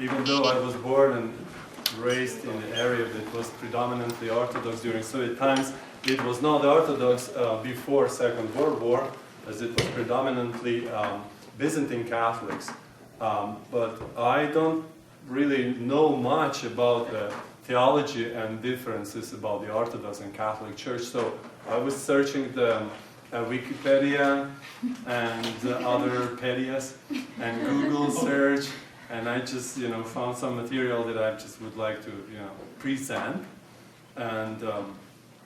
even though I was born and raised in an area that was predominantly Orthodox during Soviet times, it was not Orthodox before Second World War, as it was predominantly Byzantine Catholics. But I don't really know much about the theology and differences about the Orthodox and Catholic Church, so I was searching the Wikipedia and other pedias and Google search, and I just found some material that I just would like to present. And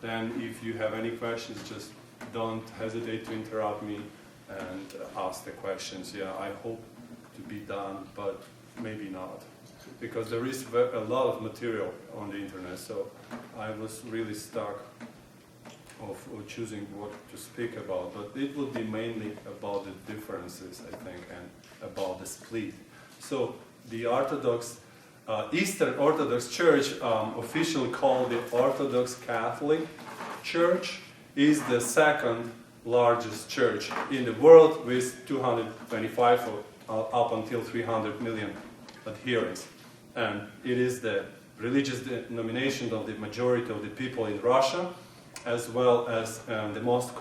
then if you have any questions, just don't hesitate to interrupt me and ask the questions. Yeah, I hope to be done, but maybe not, because there is a lot of material on the internet, so I was really stuck of choosing what to speak about, but it would be mainly about the differences, I think, and about the split. So the Orthodox, Eastern Orthodox Church, officially called the Orthodox Catholic Church, is the second largest church in the world, with 225 up until 300 million adherents. And it is the religious denomination of the majority of the people in Russia, as well as the most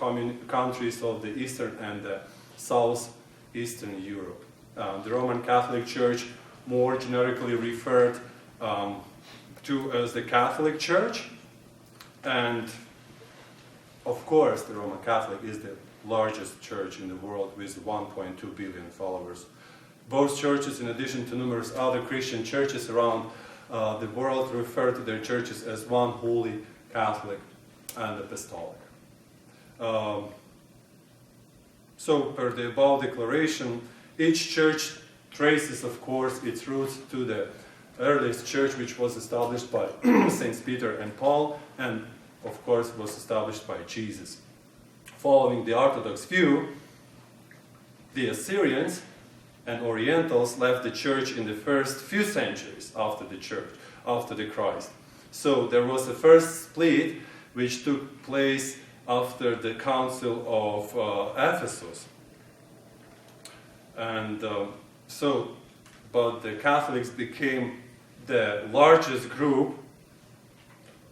countries of the Eastern and the Southeastern Europe. The Roman Catholic Church, more generically referred to as the Catholic Church, and of course the Roman Catholic is the largest church in the world with 1.2 billion followers. Both churches, in addition to numerous other Christian churches around the world, refer to their churches as one holy Catholic and apostolic. So, per the above declaration, each church traces, of course, its roots to the earliest church, which was established by Saints Peter and Paul, and of course was established by Jesus. Following the Orthodox view, the Assyrians and Orientals left the church in the first few centuries after the Christ. So there was a first split which took place after the Council of Ephesus. And but the Catholics became the largest group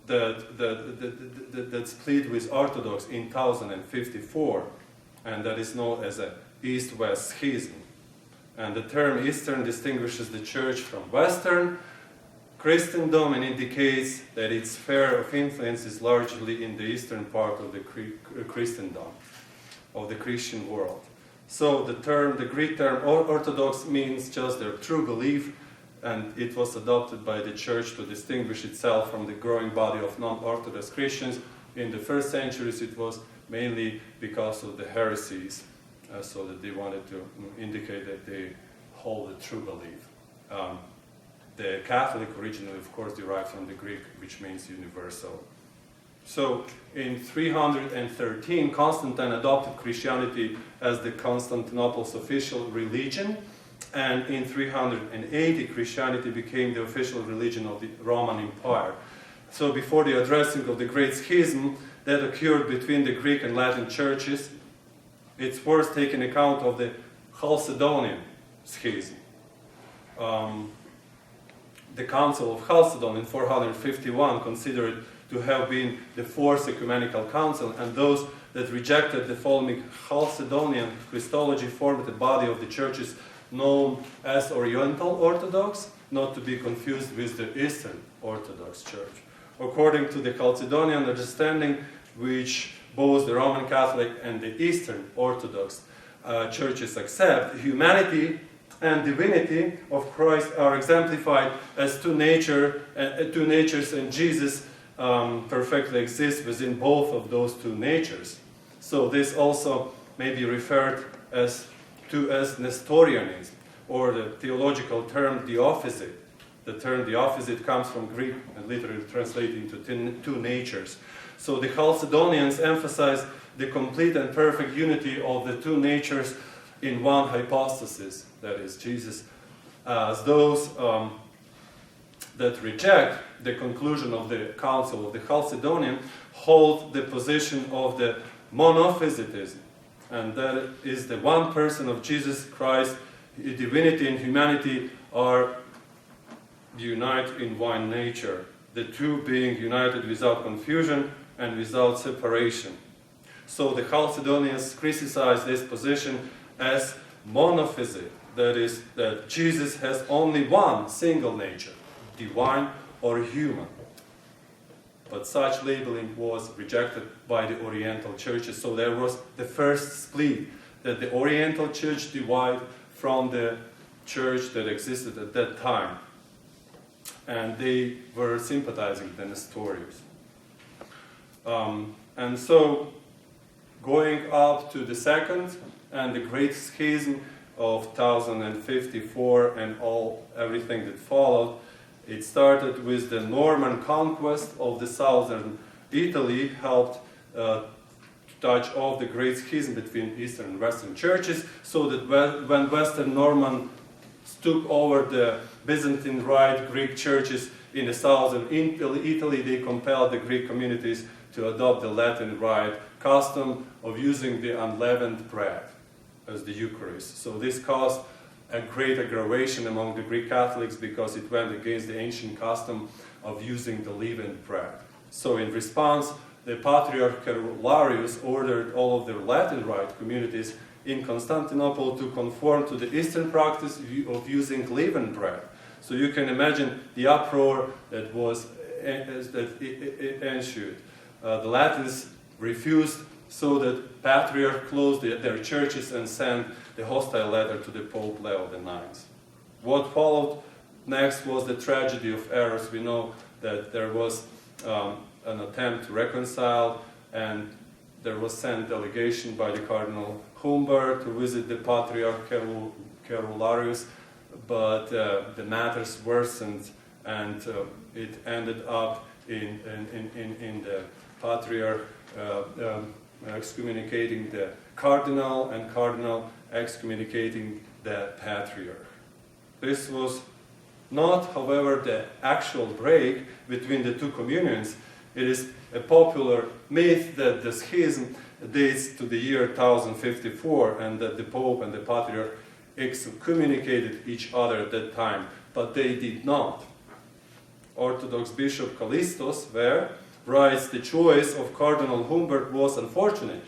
that split with Orthodox in 1054, and that is known as an East-West schism. And the term Eastern distinguishes the Church from Western Christendom and indicates that its sphere of influence is largely in the eastern part of the Christendom, of the Christian world. So the Greek term Orthodox means just their true belief, and it was adopted by the Church to distinguish itself from the growing body of non-Orthodox Christians. In the first centuries it was mainly because of the heresies, so that they wanted to indicate that they hold a true belief. The Catholic originally, of course, derived from the Greek, which means universal. So in 313, Constantine adopted Christianity as the Constantinople's official religion, and in 380, Christianity became the official religion of the Roman Empire. So before the addressing of the Great Schism that occurred between the Greek and Latin churches, it's worth taking account of the Chalcedonian Schism. The Council of Chalcedon in 451 considered it to have been the fourth ecumenical council, and those that rejected the following Chalcedonian Christology formed a body of the churches known as Oriental Orthodox, not to be confused with the Eastern Orthodox Church. According to the Chalcedonian understanding, which both the Roman Catholic and the Eastern Orthodox churches accept, humanity and divinity of Christ are exemplified as two natures, and Jesus perfectly exists within both of those two natures. So this also may be referred as Nestorianism, or the theological term theophysite. The term theophysite comes from Greek and literally translated into two natures. So the Chalcedonians emphasize the complete and perfect unity of the two natures in one hypostasis, that is Jesus, as those that reject the conclusion of the Council of the Chalcedonian hold the position of the monophysitism, and that is the one person of Jesus Christ. Divinity and humanity are unite in one nature, the two being united without confusion and without separation. So the Chalcedonians criticized this position as monophysite, that is, that Jesus has only one single nature, divine or human. But such labeling was rejected by the Oriental churches. So there was the first split, that the Oriental church divided from the church that existed at that time. And they were sympathizing with the Nestorius. And so, going up to the second and the Great Schism of 1054 and everything that followed, it started with the Norman conquest of the southern Italy, helped to touch off the Great Schism between Eastern and Western churches, so that when Western Normans took over the Byzantine Rite Greek churches in the southern Italy, they compelled the Greek communities to adopt the Latin Rite custom of using the unleavened bread as the Eucharist. So this caused a great aggravation among the Greek Catholics because it went against the ancient custom of using the leavened bread. So in response, the Patriarch Carolarius ordered all of the Latin Rite communities in Constantinople to conform to the Eastern practice of using leavened bread. So you can imagine the uproar that ensued. The Latins refused, so that Patriarch closed their churches and sent the hostile letter to the Pope Leo IX. What followed next was the tragedy of errors. We know that there was an attempt to reconcile, and there was sent delegation by the Cardinal Humbert to visit the Patriarch Carolarius, but the matters worsened, and it ended up in the Patriarch excommunicating the Cardinal, and Cardinal excommunicating the Patriarch. This was not, however, the actual break between the two communions. It is a popular myth that the schism dates to the year 1054 and that the Pope and the Patriarch excommunicated each other at that time, but they did not. Orthodox Bishop Callistos writes, the choice of Cardinal Humbert was unfortunate,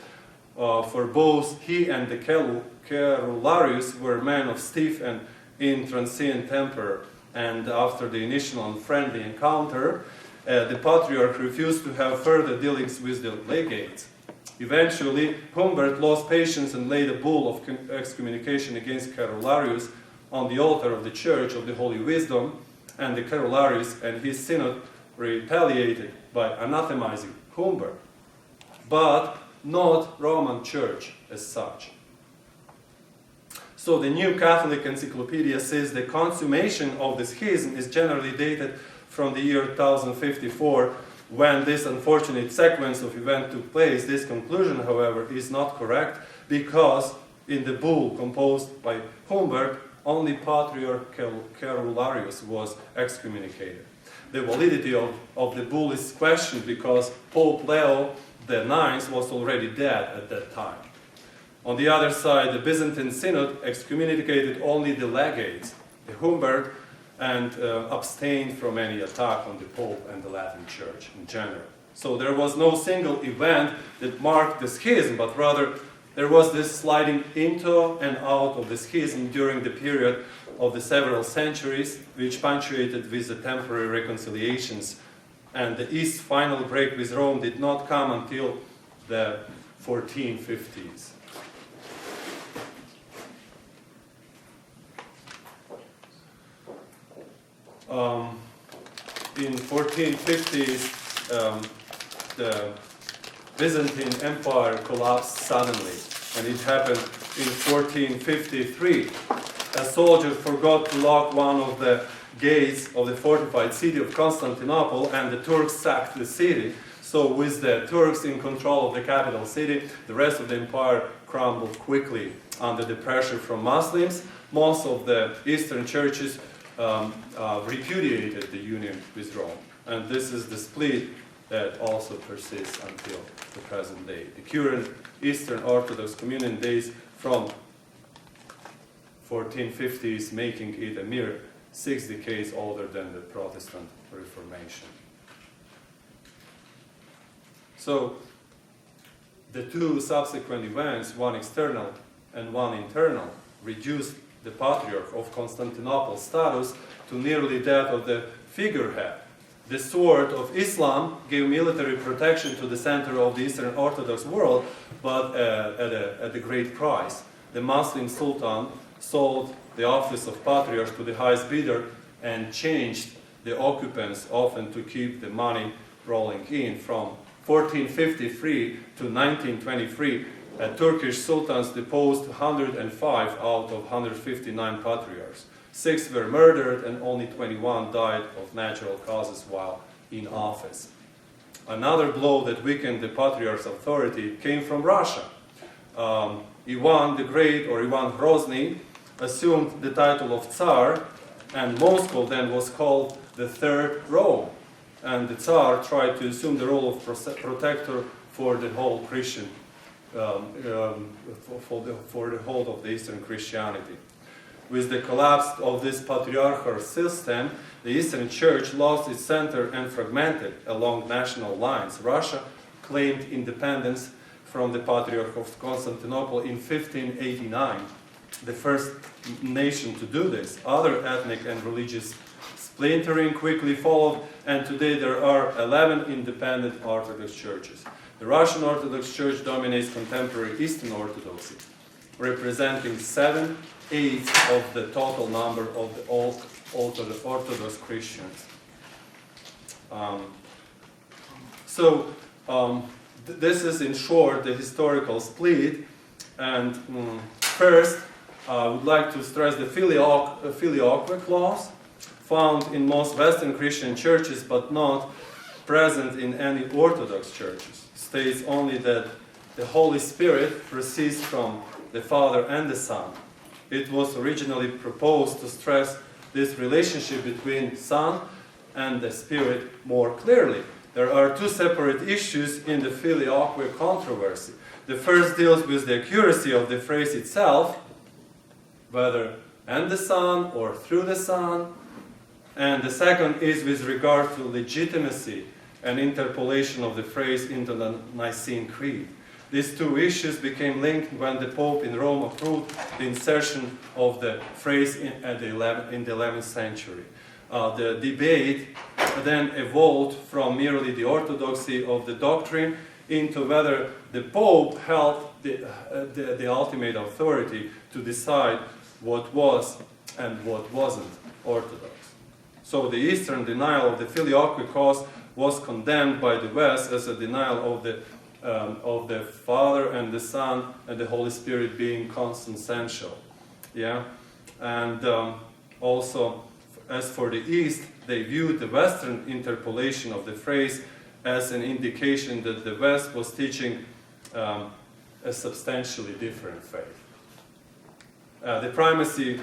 for both he and the Carolarius were men of stiff and intransient temper, and after the initial unfriendly encounter, the Patriarch refused to have further dealings with the legates. Eventually, Humbert lost patience and laid a bull of excommunication against Carolarius on the altar of the Church of the Holy Wisdom, and the Carolarius and his synod retaliated by anathemizing Humbert, but not Roman Church as such. So the New Catholic Encyclopedia says the consummation of the schism is generally dated from the year 1054, when this unfortunate sequence of events took place. This conclusion, however, is not correct, because in the bull composed by Humbert, only Patriarch Carolarius was excommunicated. The validity of the bull is questioned because Pope Leo IX was already dead at that time. On the other side, the Byzantine Synod excommunicated only the legates, the Humbert, and abstained from any attack on the Pope and the Latin Church in general. So there was no single event that marked the schism, but rather there was this sliding into and out of the schism during the period of the several centuries, which punctuated with the temporary reconciliations. And the East's final break with Rome did not come until the 1450s. In 1450s, the Byzantine Empire collapsed suddenly, and it happened in 1453. A soldier forgot to lock one of the gates of the fortified city of Constantinople, and the Turks sacked the city. So with the Turks in control of the capital city, the rest of the empire crumbled quickly under the pressure from Muslims. Most of the Eastern churches repudiated the union with Rome. And this is the split that also persists until the present day. The current Eastern Orthodox Communion dates from 1450s, making it a mere 6 decades older than the Protestant Reformation. So the two subsequent events, one external and one internal, reduced the Patriarch of Constantinople's status to nearly that of the figurehead. The sword of Islam gave military protection to the center of the Eastern Orthodox world, but at a great price. The Muslim Sultan sold the office of Patriarch to the highest bidder and changed the occupants often to keep the money rolling in. From 1453 to 1923, Turkish sultans deposed 105 out of 159 patriarchs. 6 were murdered and only 21 died of natural causes while in office. Another blow that weakened the Patriarch's authority came from Russia. Ivan the Great, or Ivan Grozny, assumed the title of Tsar, and Moscow then was called the Third Rome. And the Tsar tried to assume the role of protector for the whole Christian, for the whole of the Eastern Christianity. With the collapse of this patriarchal system, the Eastern Church lost its center and fragmented along national lines. Russia claimed independence from the Patriarch of Constantinople in 1589, the first nation to do this. Other ethnic and religious splintering quickly followed, and today there are 11 independent Orthodox churches. The Russian Orthodox Church dominates contemporary Eastern Orthodoxy, representing 7/8 of the total number of the Orthodox Christians. This is in short the historical split, and first I would like to stress the filioque clause, found in most Western Christian churches but not present in any Orthodox churches. States only that the Holy Spirit proceeds from the Father and the Son. It was originally proposed to stress this relationship between Son and the Spirit more clearly. There are two separate issues in the filioque controversy. The first deals with the accuracy of the phrase itself, whether and the Son or through the Son, and the second is with regard to legitimacy and interpolation of the phrase into the Nicene Creed. These two issues became linked when the Pope in Rome approved the insertion of the phrase in the 11th century. The debate then evolved from merely the orthodoxy of the doctrine into whether the Pope held the ultimate authority to decide what was and what wasn't Orthodox. So the Eastern denial of the filioque cause was condemned by the West as a denial of the Father and the Son and the Holy Spirit being consubstantial. Yeah, and also as for the East, they viewed the Western interpolation of the phrase as an indication that the West was teaching a substantially different faith. The primacy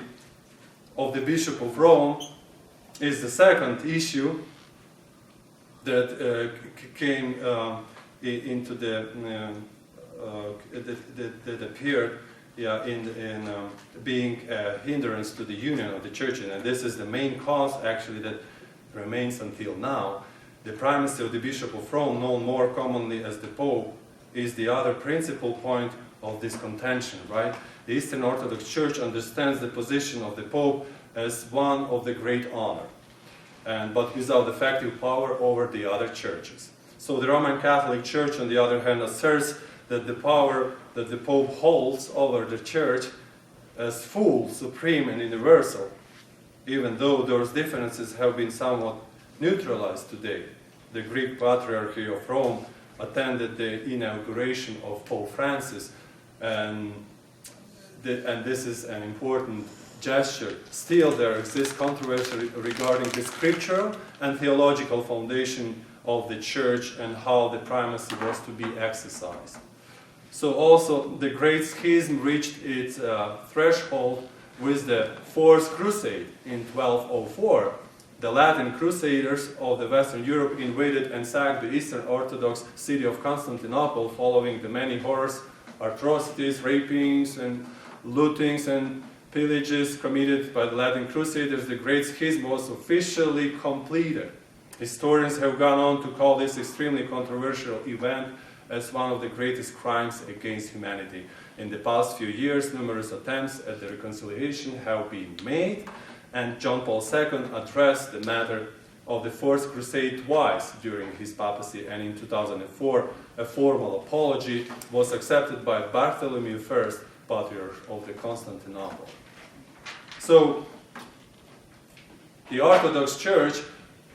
of the Bishop of Rome is the second issue that came into that appeared in being a hindrance to the union of the church, and this is the main cause actually that remains until now. The primacy of the Bishop of Rome, known more commonly as the Pope, is the other principal point of this contention, right? The Eastern Orthodox Church understands the position of the Pope as one of the great honor, but without effective power over the other churches. So the Roman Catholic Church, on the other hand, asserts that the power that the Pope holds over the Church as full, supreme, and universal, even though those differences have been somewhat neutralized today. The Greek Patriarchy of Rome attended the inauguration of Pope Francis, and this is an important gesture. Still, there exists controversy regarding the scriptural and theological foundation of the Church and how the primacy was to be exercised. So also, the Great Schism reached its threshold with the Fourth Crusade in 1204. The Latin Crusaders of the Western Europe invaded and sacked the Eastern Orthodox city of Constantinople following the many horrors, atrocities, rapings, and lootings, and pillages committed by the Latin Crusaders, the Great Schism was officially completed. Historians have gone on to call this extremely controversial event as one of the greatest crimes against humanity. In the past few years, numerous attempts at the reconciliation have been made, and John Paul II addressed the matter of the Fourth Crusade twice during his papacy, and in 2004 a formal apology was accepted by Bartholomew I, Patriarch of the Constantinople. So, the Orthodox Church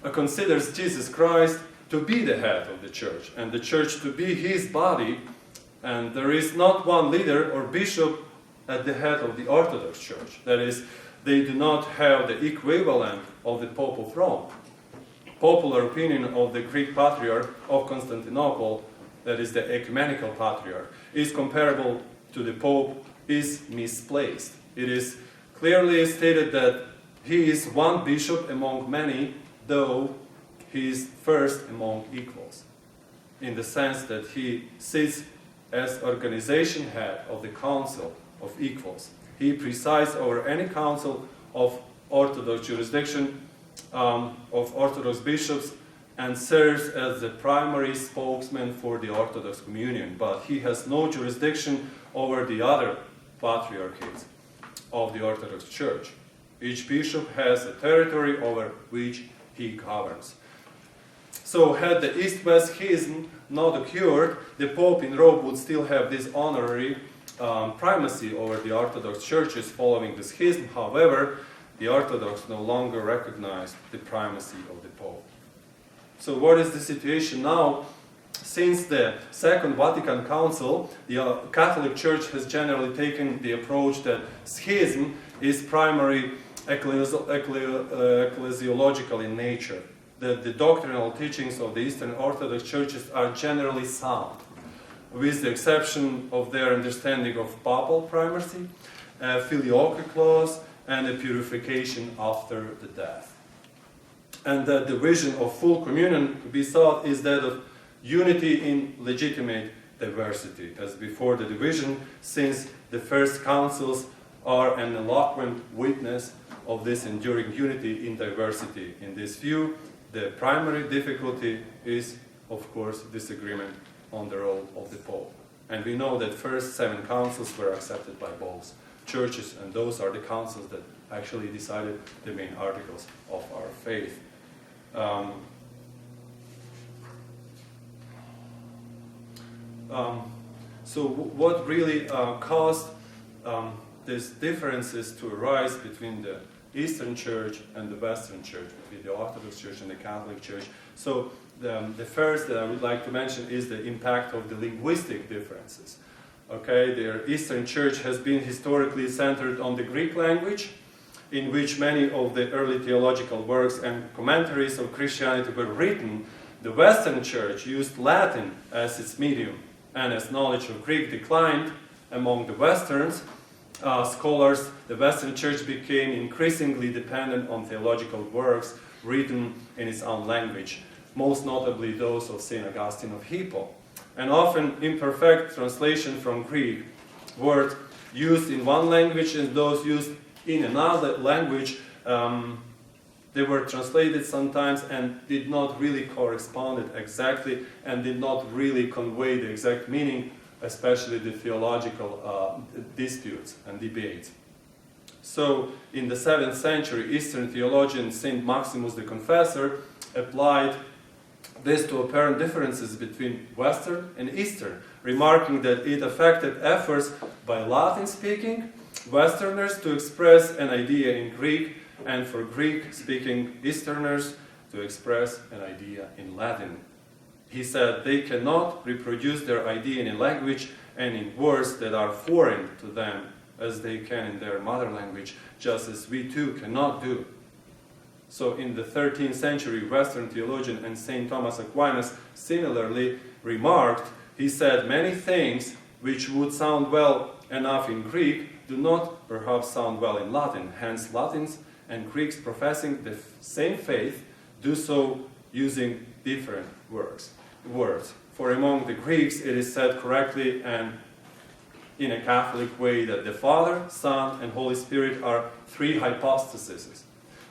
considers Jesus Christ to be the head of the Church, and the Church to be his body, and there is not one leader or bishop at the head of the Orthodox Church. That is, they do not have the equivalent of the Pope of Rome. Popular opinion of the Greek Patriarch of Constantinople, that is the ecumenical patriarch, is comparable to the Pope, is misplaced. It is clearly stated that he is one bishop among many, though he is first among equals, in the sense that he sits as organization head of the Council of Equals. He presides over any council of Orthodox jurisdiction, of Orthodox bishops, and serves as the primary spokesman for the Orthodox communion, but he has no jurisdiction over the other patriarchates of the Orthodox Church. Each bishop has a territory over which he governs. So had the East-West Schism not occurred, the Pope in Rome would still have this honorary primacy over the Orthodox churches following the Schism. However, the Orthodox no longer recognize the primacy of the Pope. So what is the situation now? Since the Second Vatican Council, the Catholic Church has generally taken the approach that schism is primary ecclesiological in nature. That the doctrinal teachings of the Eastern Orthodox churches are generally sound, with the exception of their understanding of papal primacy, filioque clause, and a purification after the death. And that the vision of full communion to be sought is that of unity in legitimate diversity. As before the division, since the first councils are an eloquent witness of this enduring unity in diversity. In this view, the primary difficulty is, of course, disagreement on the role of the Pope. And we know that first 7 councils were accepted by both churches, and those are the councils that actually decided the main articles of our faith. So what really caused these differences to arise between the Eastern Church and the Western Church, between the Orthodox Church and the Catholic Church? So the first that I would like to mention is the impact of the linguistic differences. Okay, the Eastern Church has been historically centered on the Greek language, in which many of the early theological works and commentaries of Christianity were written. The Western Church used Latin as its medium, and as knowledge of Greek declined among the Westerns, scholars, the Western Church became increasingly dependent on theological works written in its own language, most notably those of St. Augustine of Hippo, and often imperfect translation from Greek, words used in one language and those used in another language, they were translated sometimes and did not really correspond exactly and did not really convey the exact meaning, especially the theological disputes and debates. So, in the 7th century, Eastern theologian St. Maximus the Confessor applied this to apparent differences between Western and Eastern, remarking that it affected efforts by Latin-speaking Westerners to express an idea in Greek, and for Greek-speaking Easterners to express an idea in Latin. He said they cannot reproduce their idea in a language and in words that are foreign to them as they can in their mother language, just as we too cannot do. So in the 13th century, Western theologian and St. Thomas Aquinas similarly remarked, he said, many things which would sound well enough in Greek do not perhaps sound well in Latin. Hence, Latins and Greeks professing the same faith do so using different words. For among the Greeks, it is said correctly and in a Catholic way that the Father, Son, and Holy Spirit are three hypostases.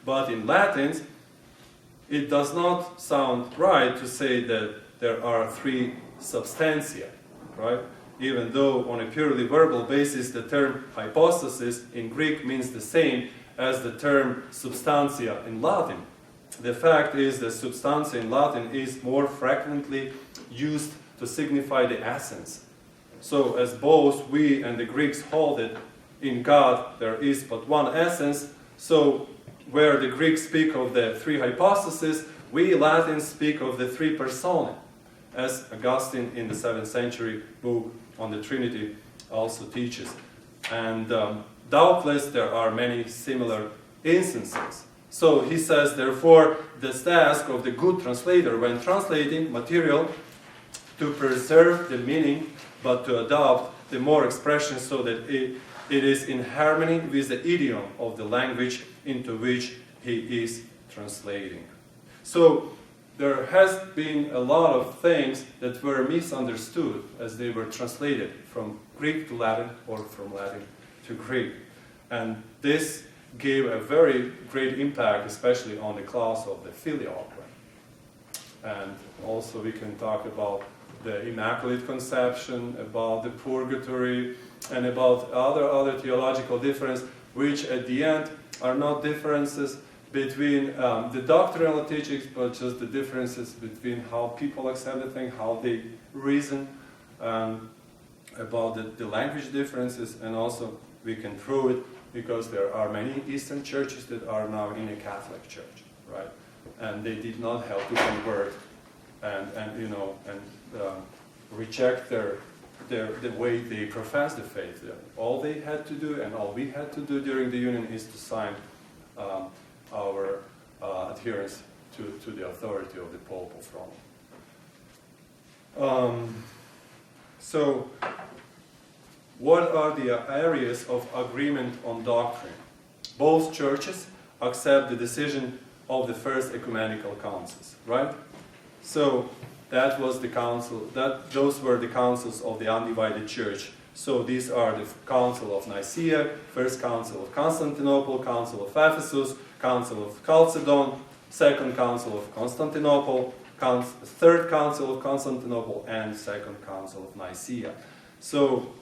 But in Latin, it does not sound right to say that there are three substantia, right? Even though on a purely verbal basis the term hypostasis in Greek means the same as the term substantia in Latin. The fact is that substantia in Latin is more frequently used to signify the essence. So as both we and the Greeks hold it, in God there is but one essence, so where the Greeks speak of the three hypostases, we Latins speak of the three personae, as Augustine in the 7th century book on the Trinity also teaches. And doubtless there are many similar instances. So he says, therefore, the task of the good translator when translating material to preserve the meaning, but to adopt the more expressions so that it is in harmony with the idiom of the language into which he is translating. So there has been a lot of things that were misunderstood as they were translated from Greek to Latin or from Latin to Greek. And this gave a very great impact, especially on the class of the filioque. And also we can talk about the Immaculate Conception, about the Purgatory, and about other theological differences, which at the end are not differences between the doctrinal teachings, but just the differences between how people accept the thing, how they reason about the language differences, and also we can prove it because there are many Eastern churches that are now in a Catholic church, right? And they did not have to convert and reject the way they profess the faith. All they had to do, and all we had to do during the union, is to sign our adherence to the authority of the Pope of Rome. So, what are the areas of agreement on doctrine? Both churches accept the decision of the first ecumenical councils, right? So that was the council. Those were the councils of the undivided church. So these are the Council of Nicaea, First Council of Constantinople, Council of Ephesus, Council of Chalcedon, Second Council of Constantinople, Third Council of Constantinople, and Second Council of Nicaea. So,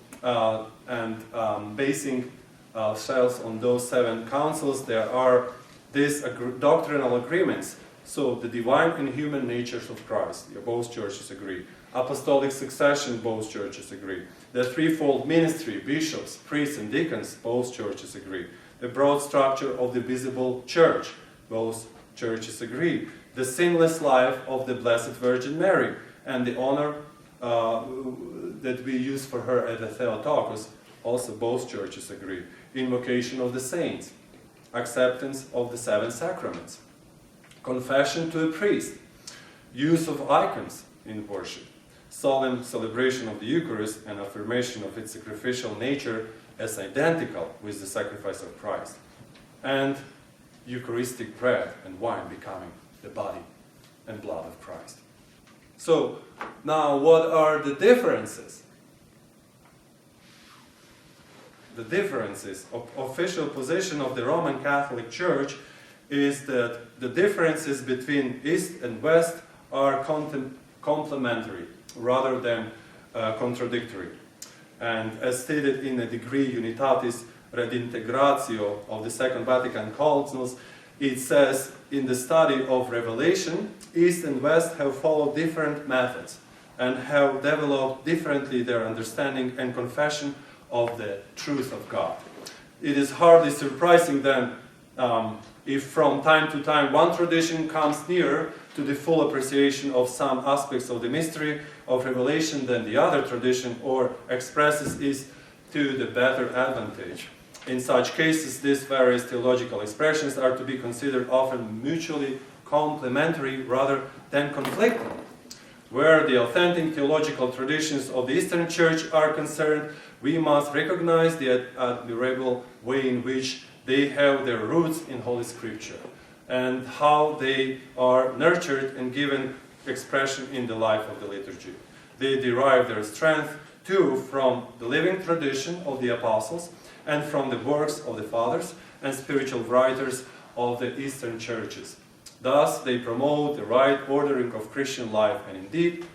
basing ourselves on those 7 councils, there are these doctrinal agreements. So, the divine and human natures of Christ, both churches agree. Apostolic succession, both churches agree. The threefold ministry, bishops, priests, and deacons, both churches agree. The broad structure of the visible church, both churches agree. The sinless life of the Blessed Virgin Mary, and the honor that we use for her at the Theotokos, also both churches agree. Invocation of the saints, acceptance of the 7 sacraments, confession to a priest, use of icons in worship, solemn celebration of the Eucharist, and affirmation of its sacrificial nature as identical with the sacrifice of Christ, and Eucharistic bread and wine becoming the body and blood of Christ. So, now what are the differences? The differences of official position of the Roman Catholic Church is that the differences between East and West are complementary rather than contradictory. And as stated in the Decree Unitatis Redintegratio of the Second Vatican Councils, it says, in the study of Revelation, East and West have followed different methods and have developed differently their understanding and confession of the truth of God. It is hardly surprising then if from time to time one tradition comes nearer to the full appreciation of some aspects of the mystery of Revelation than the other tradition, or expresses it to the better advantage. In such cases, these various theological expressions are to be considered often mutually complementary rather than conflicting. Where the authentic theological traditions of the Eastern Church are concerned, we must recognize the admirable way in which they have their roots in Holy Scripture, and how they are nurtured and given expression in the life of the liturgy. They derive their strength 2 from the living tradition of the apostles and from the works of the fathers and spiritual writers of the Eastern churches. Thus, they promote the right ordering of Christian life and indeed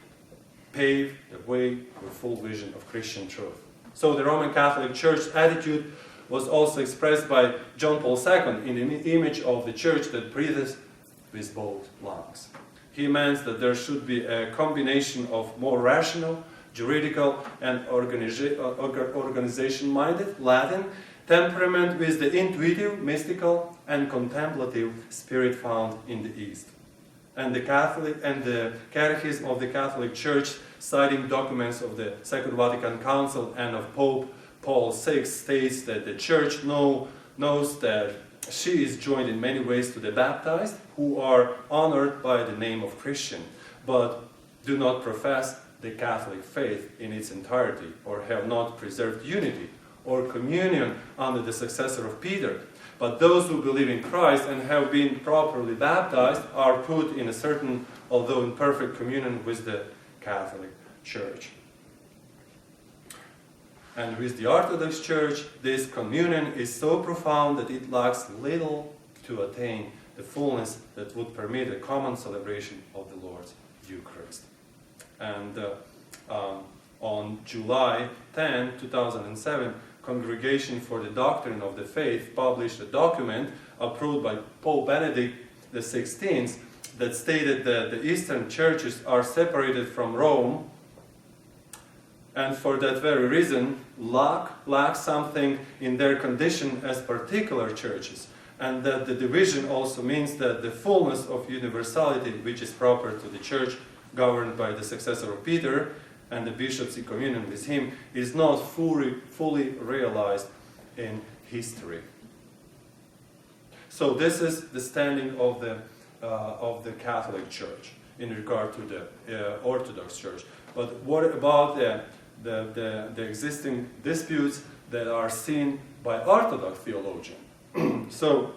pave the way for full vision of Christian truth. So the Roman Catholic Church's attitude was also expressed by John Paul II in the image of the church that breathes with both lungs. He meant that there should be a combination of more rational, juridical, and organization-minded Latin temperament with the intuitive, mystical, and contemplative spirit found in the East. And the Catechism of the Catholic Church, citing documents of the Second Vatican Council and of Pope Paul VI, states that the Church knows that she is joined in many ways to the baptized, who are honored by the name of Christian, but do not profess the Catholic faith in its entirety, or have not preserved unity or communion under the successor of Peter. But those who believe in Christ and have been properly baptized are put in a certain, although imperfect, communion with the Catholic Church. And with the Orthodox Church, this communion is so profound that it lacks little to attain the fullness that would permit a common celebration of the Lord's Eucharist. And on July 10, 2007, Congregation for the Doctrine of the Faith published a document approved by Pope Benedict XVI that stated that the Eastern churches are separated from Rome, and for that very reason lack something in their condition as particular churches, and that the division also means that the fullness of universality, which is proper to the church governed by the successor of Peter and the bishops in communion with him, is not fully realized in history. So this is the standing of the Catholic Church in regard to the Orthodox Church. But what about the existing disputes that are seen by Orthodox theologians? So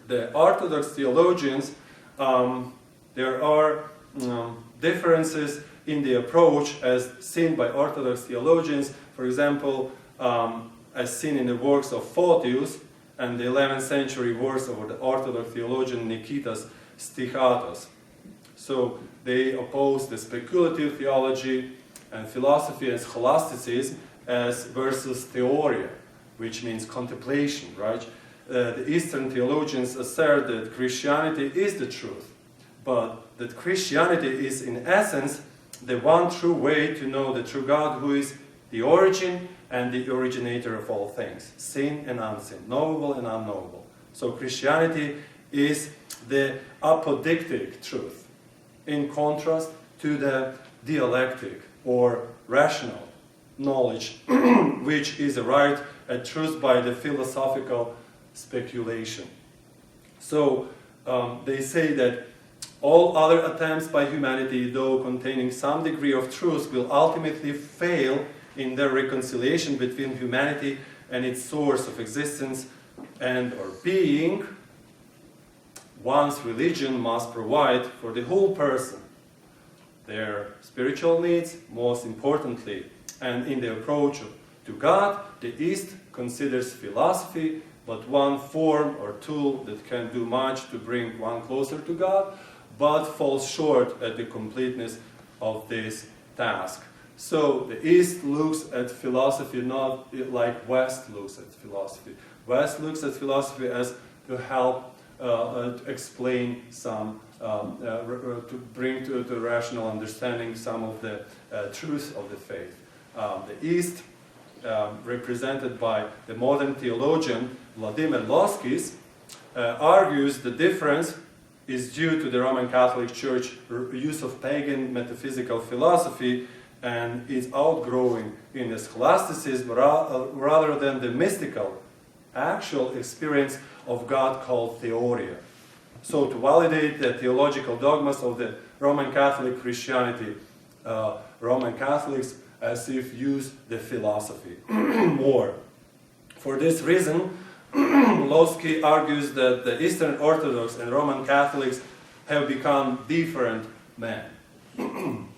the Orthodox theologians, there are differences in the approach as seen by Orthodox theologians. For example, as seen in the works of Photius and the 11th century works of the Orthodox theologian Nikitas Stichatos. So they oppose the speculative theology and philosophy and scholasticism as versus theoria, which means contemplation, right? The Eastern theologians assert that Christianity is the truth, but that Christianity is in essence the one true way to know the true God, who is the origin and the originator of all things, seen and unseen, knowable and unknowable. So Christianity is the apodictic truth, in contrast to the dialectic or rational knowledge, which is arrived at truth by the philosophical speculation. So they say that all other attempts by humanity, though containing some degree of truth, will ultimately fail in their reconciliation between humanity and its source of existence and or being. One's religion must provide for the whole person, their spiritual needs most importantly, and in the approach to God, the East considers philosophy but one form or tool that can do much to bring one closer to God, but falls short at the completeness of this task. So the East looks at philosophy not like West looks at philosophy. West looks at philosophy as to help explain some, to bring to rational understanding some of the truths of the faith. The East, represented by the modern theologian Vladimir Loskis, argues the difference is due to the Roman Catholic Church use of pagan metaphysical philosophy and its outgrowing in the scholasticism rather than the mystical, actual experience of God called theoria. So to validate the theological dogmas of the Roman Catholic Christianity, Roman Catholics as if use the philosophy more. For this reason, Losky argues that the Eastern Orthodox and Roman Catholics have become different men.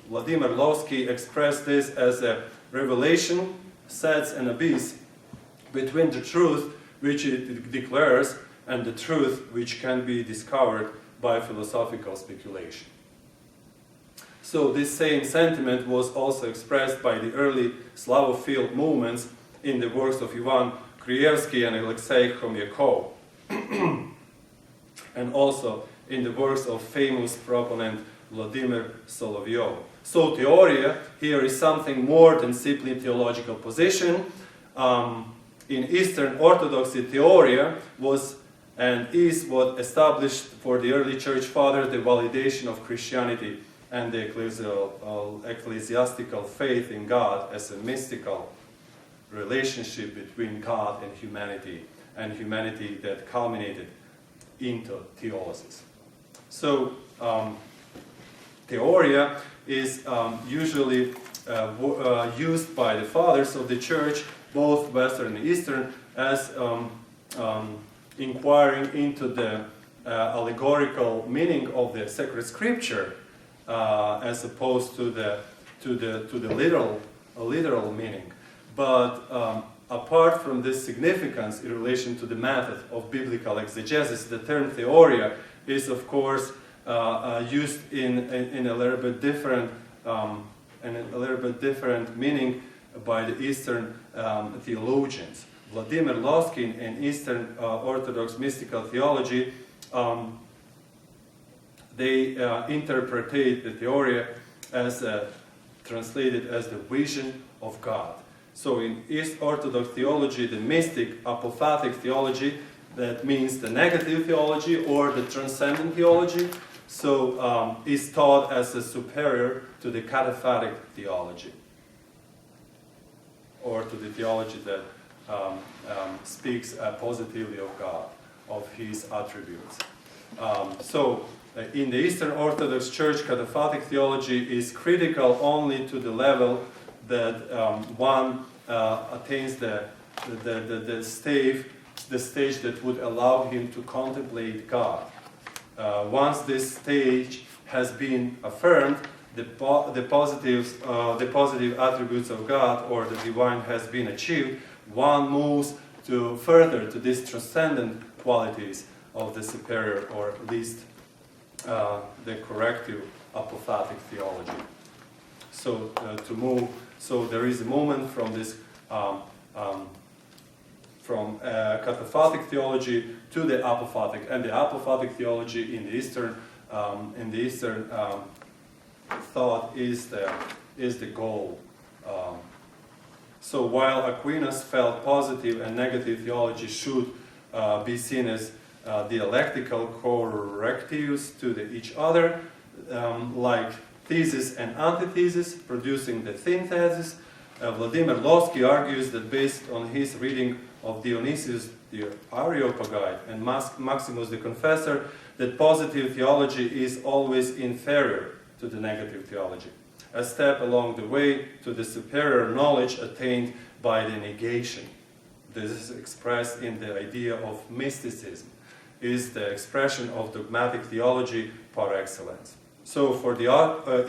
Vladimir Losky expressed this as a revelation sets an abyss between the truth which it declares and the truth which can be discovered by philosophical speculation. So this same sentiment was also expressed by the early Slavophile movements in the works of Ivan Kriyevsky and Alexei Khomyakov, and also in the works of famous proponent Vladimir Solovyov. So theoria here is something more than simply theological position. In Eastern Orthodoxy, theoria was and is what established for the early church fathers the validation of Christianity and the ecclesiastical faith in God as a mystical relationship between God and humanity that culminated into theosis. So theoria is usually used by the fathers of the church, both Western and Eastern, as inquiring into the allegorical meaning of the sacred scripture, as opposed to the literal meaning. But apart from this significance in relation to the method of biblical exegesis, the term theoria is, of course, used in a little bit different meaning by the Eastern theologians. Vladimir Loskin in Eastern Orthodox mystical theology, they interpretate the theoria as translated as the vision of God. So in East Orthodox theology, the mystic apophatic theology, that means the negative theology or the transcendent theology, so is taught as a superior to the cataphatic theology, or to the theology that speaks positively of God, of His attributes. In the Eastern Orthodox Church, cataphatic theology is critical only to the level that one attains the stage that would allow him to contemplate God. Once this stage has been affirmed, the positive attributes of God or the divine has been achieved, one moves further to these transcendent qualities of the superior, or at least the corrective apophatic theology. So there is a movement from this from cataphatic theology to the apophatic, and the apophatic theology in the Eastern thought is the goal. So while Aquinas felt positive and negative theology should be seen as dialectical correctives to each other, like thesis and antithesis, producing the synthesis, Vladimir Losky argues that based on his reading of Dionysius the Areopagite and Maximus the Confessor, that positive theology is always inferior to the negative theology, a step along the way to the superior knowledge attained by the negation. This is expressed in the idea of mysticism, is the expression of dogmatic theology par excellence. So for the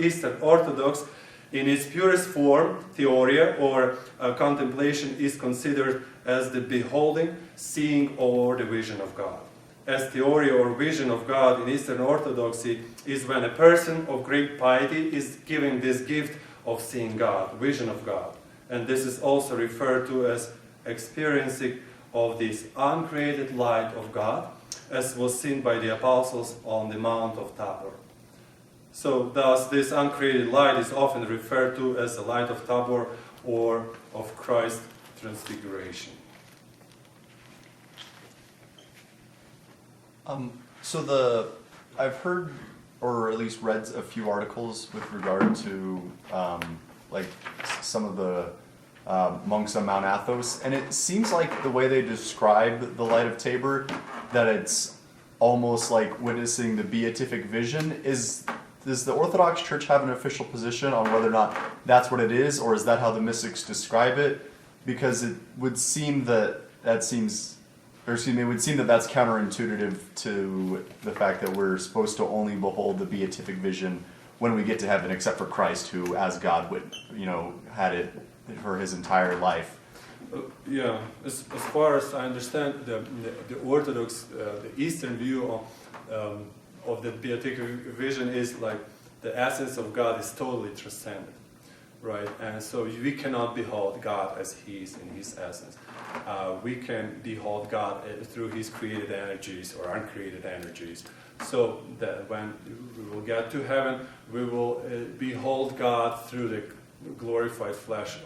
Eastern Orthodox, in its purest form, theoria or contemplation is considered as the beholding, seeing, or the vision of God. As theoria or vision of God in Eastern Orthodoxy is when a person of great piety is given this gift of seeing God, vision of God. And this is also referred to as experiencing of this uncreated light of God, as was seen by the apostles on the Mount of Tabor. So thus this uncreated light is often referred to as the light of Tabor or of Christ's transfiguration. I've heard, or at least read a few articles with regard to like some of the monks on Mount Athos, and it seems like the way they describe the light of Tabor, that it's almost like witnessing the beatific vision. Does the Orthodox Church have an official position on whether or not that's what it is, or is that how the mystics describe it? Because it would seem that that's counterintuitive to the fact that we're supposed to only behold the beatific vision when we get to heaven, except for Christ, who, as God, would, had it for his entire life. Yeah, as far as I understand, the Orthodox, the Eastern view of the beatific vision is like the essence of God is totally transcendent, right? And so we cannot behold God as He is in His essence. We can behold God through His created energies or uncreated energies. So that when we will get to heaven, we will behold God through the glorified flesh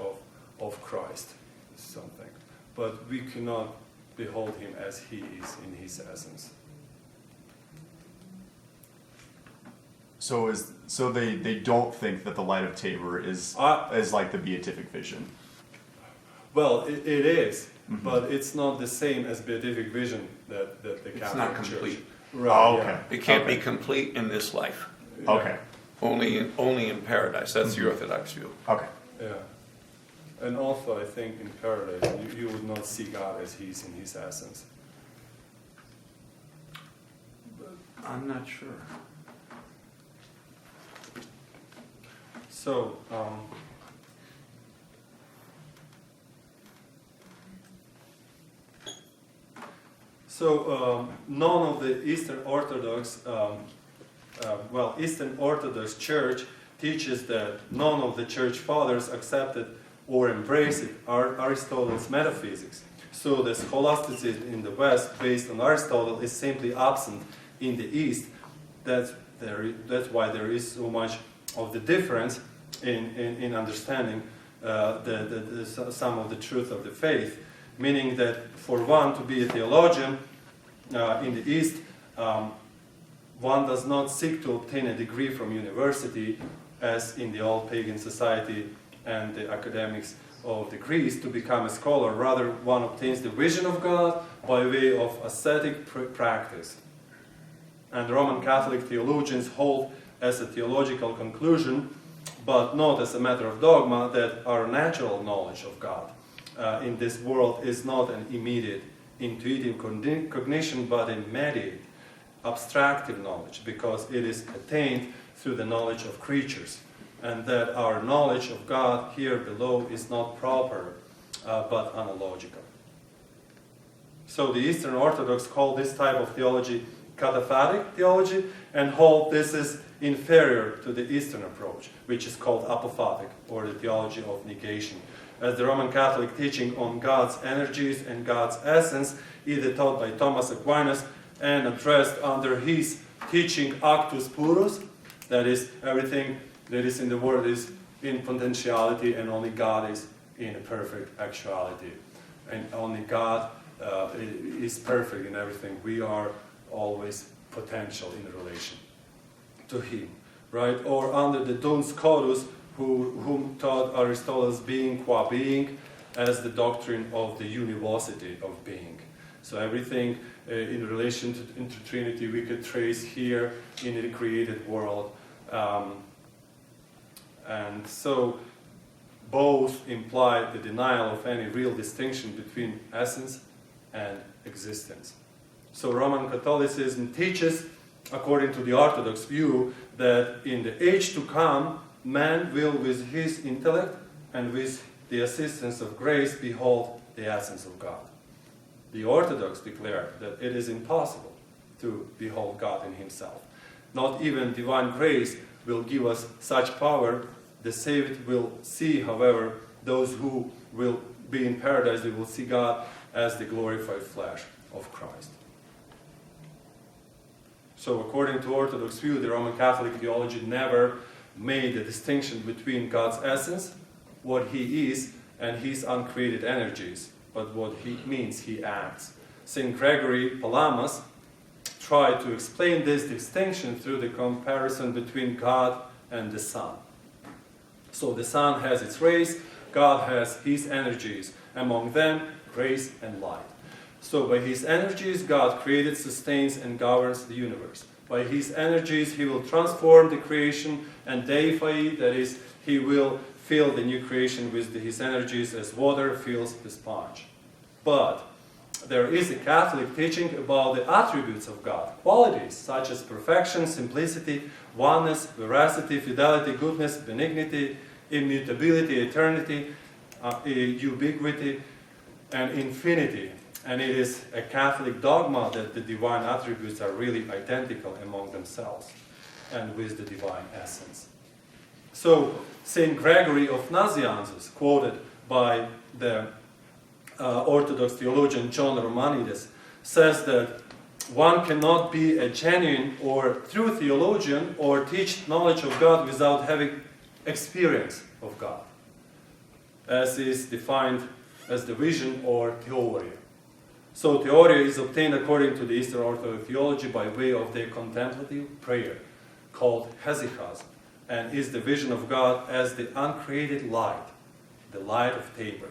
of Christ, something. But we cannot behold Him as He is in His essence. So they don't think that the light of Tabor is like the beatific vision. Well, it is, but it's not the same as beatific vision that the Catholic It's not Church. complete. Right, Oh, okay. yeah. It can't be complete in this life. Yeah. Okay. Only in paradise. That's the Orthodox view. Okay. Yeah. And also, I think in paradise, you would not see God as He's in His essence. I'm not sure. So, none of the Eastern Orthodox, Eastern Orthodox Church teaches that none of the Church Fathers accepted or embraced Aristotle's metaphysics. So the scholasticism in the West, based on Aristotle, is simply absent in the East. That's why there is so much of the difference in understanding some of the truth of the faith. Meaning that for one to be a theologian in the East, one does not seek to obtain a degree from university, as in the old pagan society and the academics of the Greece, to become a scholar. Rather, one obtains the vision of God by way of ascetic practice. And Roman Catholic theologians hold as a theological conclusion, but not as a matter of dogma, that our natural knowledge of God in this world is not an immediate intuitive cognition, but a mediate, abstractive knowledge, because it is attained through the knowledge of creatures, and that our knowledge of God here below is not proper, but analogical. So the Eastern Orthodox call this type of theology cataphatic theology, and hold this is inferior to the Eastern approach, which is called apophatic, or the theology of negation. As the Roman Catholic teaching on God's energies and God's essence, either taught by Thomas Aquinas and addressed under his teaching Actus Purus, that is, everything that is in the world is in potentiality, and only God is in a perfect actuality. And only God is perfect in everything. We are always potential in relation to Him, right? Or under the Duns Scotus, whom taught Aristotle's being qua being as the doctrine of the univocity of being. So everything in relation to Trinity we could trace here in the created world. And so both imply the denial of any real distinction between essence and existence. So Roman Catholicism teaches, according to the Orthodox view, that in the age to come, man will, with his intellect and with the assistance of grace, behold the essence of God. The Orthodox declare that it is impossible to behold God in Himself. Not even divine grace will give us such power. The saved will see, however, those who will be in paradise, they will see God as the glorified flesh of Christ. So according to Orthodox view, the Roman Catholic theology never made a distinction between God's essence, what He is, and His uncreated energies, but what He means He acts. St. Gregory Palamas tried to explain this distinction through the comparison between God and the sun. So the sun has its rays, God has His energies, among them grace and light. So by His energies, God created, sustains, and governs the universe. By His energies, He will transform the creation and deify it, that is, He will fill the new creation with His energies as water fills the sponge. But there is a Catholic teaching about the attributes of God, qualities such as perfection, simplicity, oneness, veracity, fidelity, goodness, benignity, immutability, eternity, ubiquity and infinity. And it is a Catholic dogma that the divine attributes are really identical among themselves and with the divine essence. So, St. Gregory of Nazianzus, quoted by the Orthodox theologian John Romanides, says that one cannot be a genuine or true theologian or teach knowledge of God without having experience of God, as is defined as the vision or theoria. So theoria is obtained according to the Eastern Orthodox theology by way of the contemplative prayer, called hesychasm, and is the vision of God as the uncreated light, the light of Tabor.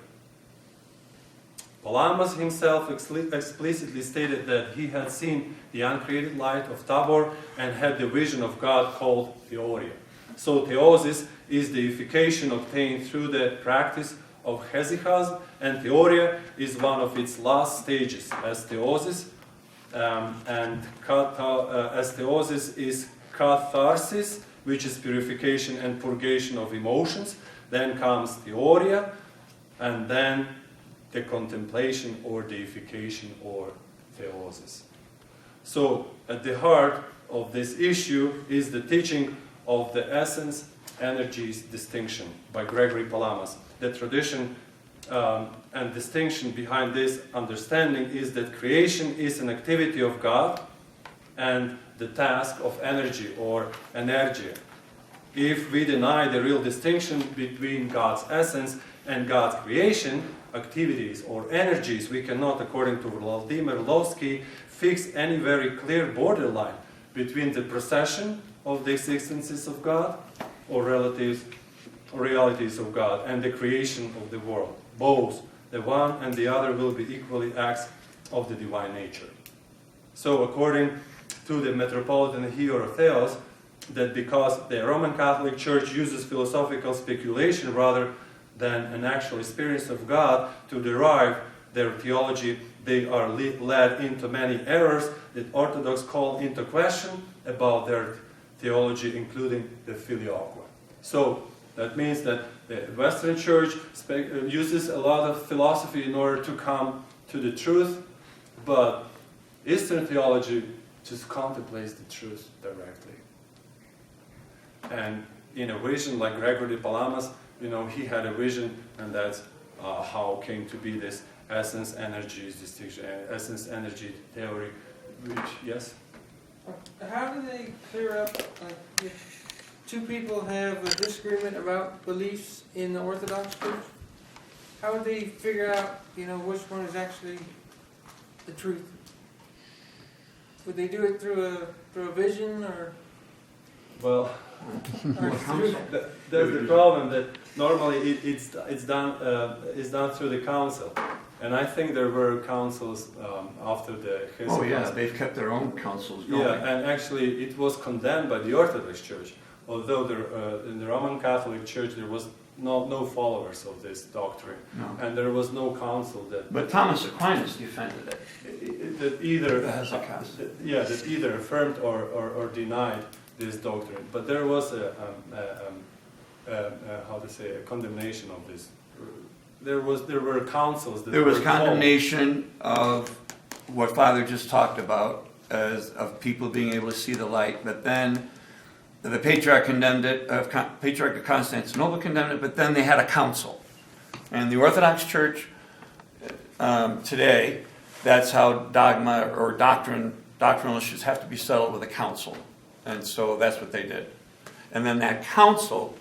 Palamas himself explicitly stated that he had seen the uncreated light of Tabor and had the vision of God called theoria. So theosis is deification obtained through the practice of hesychasm, and theoria is one of its last stages, as theosis as theosis is catharsis, which is purification and purgation of emotions. Then comes theoria, and then the contemplation or deification or theosis. So at the heart of this issue is the teaching of the essence energies distinction by Gregory Palamas. The tradition and distinction behind this understanding is that creation is an activity of God and the task of energy or energia. If we deny the real distinction between God's essence and God's creation, activities or energies, we cannot, according to Vladimir Lovsky, fix any very clear borderline between the procession of the existences of God or realities of God and the creation of the world. Both the one and the other will be equally acts of the divine nature. So according to the Metropolitan Hierotheos, that because the Roman Catholic Church uses philosophical speculation rather than an actual experience of God to derive their theology, they are led into many errors that Orthodox call into question about their theology, including the filioque. So that means that the Western Church uses a lot of philosophy in order to come to the truth, but Eastern theology just contemplates the truth directly. And in a vision like Gregory de Palamas, he had a vision, and that's how came to be this essence-energy distinction, essence-energy theory, which, yes? How do they clear up, if two people have a disagreement about beliefs in the Orthodox Church? How would they figure out, which one is actually the truth? Would they do it through a vision, or? Well, that's the problem. That normally it's done through the council, and I think there were councils after the. Oh yeah, they've kept their own councils going. Yeah, and actually it was condemned by the Orthodox Church. Although in the Roman Catholic Church there was no followers of this doctrine, and there was no council that. But Thomas Aquinas defended it. That either that either affirmed or denied this doctrine. But there was a condemnation of this. There were councils. There was condemnation of what Father just talked about, as of people being able to see the light. But then the Patriarch condemned it. Patriarch of Constantinople condemned it. But then they had a council, and the Orthodox Church today, that's how dogma or doctrinal issues have to be settled with a council. And so that's what they did. And then that council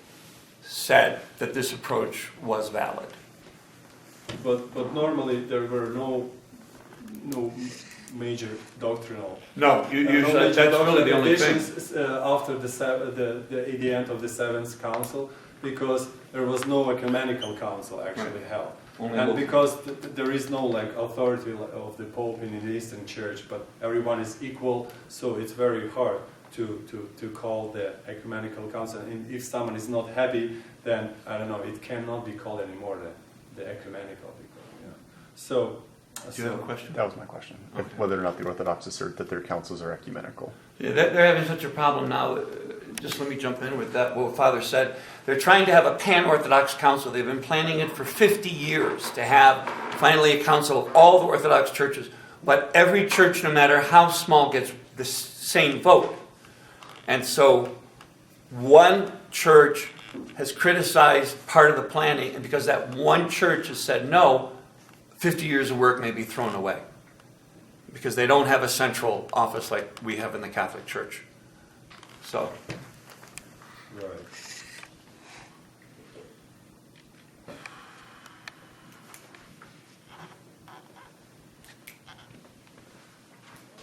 said that this approach was valid. But normally there were no major doctrinal. No, usually that's really the only thing. After the end of the Seventh Council, because there was no ecumenical council actually held. And because there is no authority of the Pope in the Eastern Church, but everyone is equal, so it's very hard to call the ecumenical council. And if someone is not happy, then I don't know, it cannot be called anymore the ecumenical. So. Do you have a question? That was my question. Okay. Whether or not the Orthodox assert that their councils are ecumenical. Yeah, they're having such a problem now. just let me jump in with that, what Father said. They're trying to have a pan-Orthodox council. They've been planning it for 50 years to have finally a council of all the Orthodox churches. But every church, no matter how small, gets the same vote. And so one church has criticized part of the planning, and because that one church has said no, 50 years of work may be thrown away. Because they don't have a central office like we have in the Catholic Church. So, Right.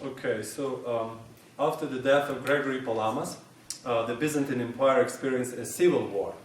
Okay, so after the death of Gregory Palamas, the Byzantine Empire experienced a civil war,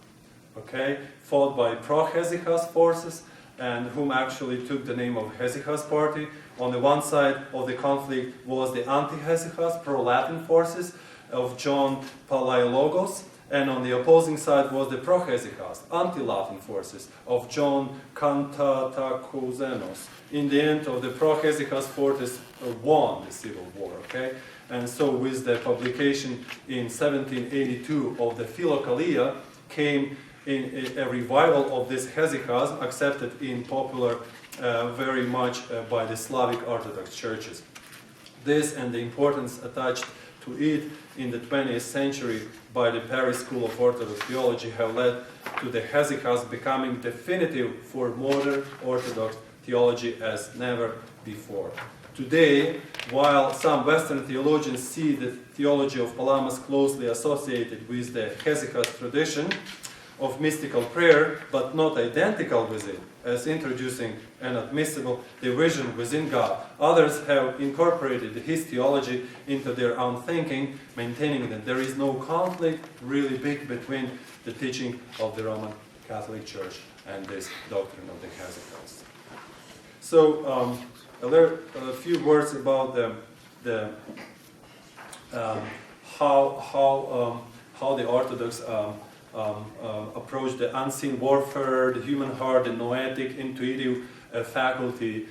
okay, fought by pro-Hesychast forces, and whom actually took the name of Hesychast party. On the one side of the conflict was the anti-Hesychast, pro-Latin forces of John Palaiologos, and on the opposing side was the pro-Hesychast, anti-Latin forces of John Kantatakouzenos. In the end of the pro-Hesychast forces won the civil war, okay? And so with the publication in 1782 of the Philokalia came in a revival of this hesychasm, accepted in popular very much by the Slavic Orthodox churches. This and the importance attached to it in the 20th century by the Paris School of Orthodox Theology have led to the hesychasm becoming definitive for modern Orthodox theology as never before. Today, while some Western theologians see the theology of Palamas closely associated with the hesychast tradition of mystical prayer, but not identical with it, as introducing an admissible division within God, others have incorporated his theology into their own thinking, maintaining that there is no conflict really big between the teaching of the Roman Catholic Church and this doctrine of the hesychast. So, a few words about how the Orthodox approach the unseen warfare, the human heart, the noetic, intuitive faculty.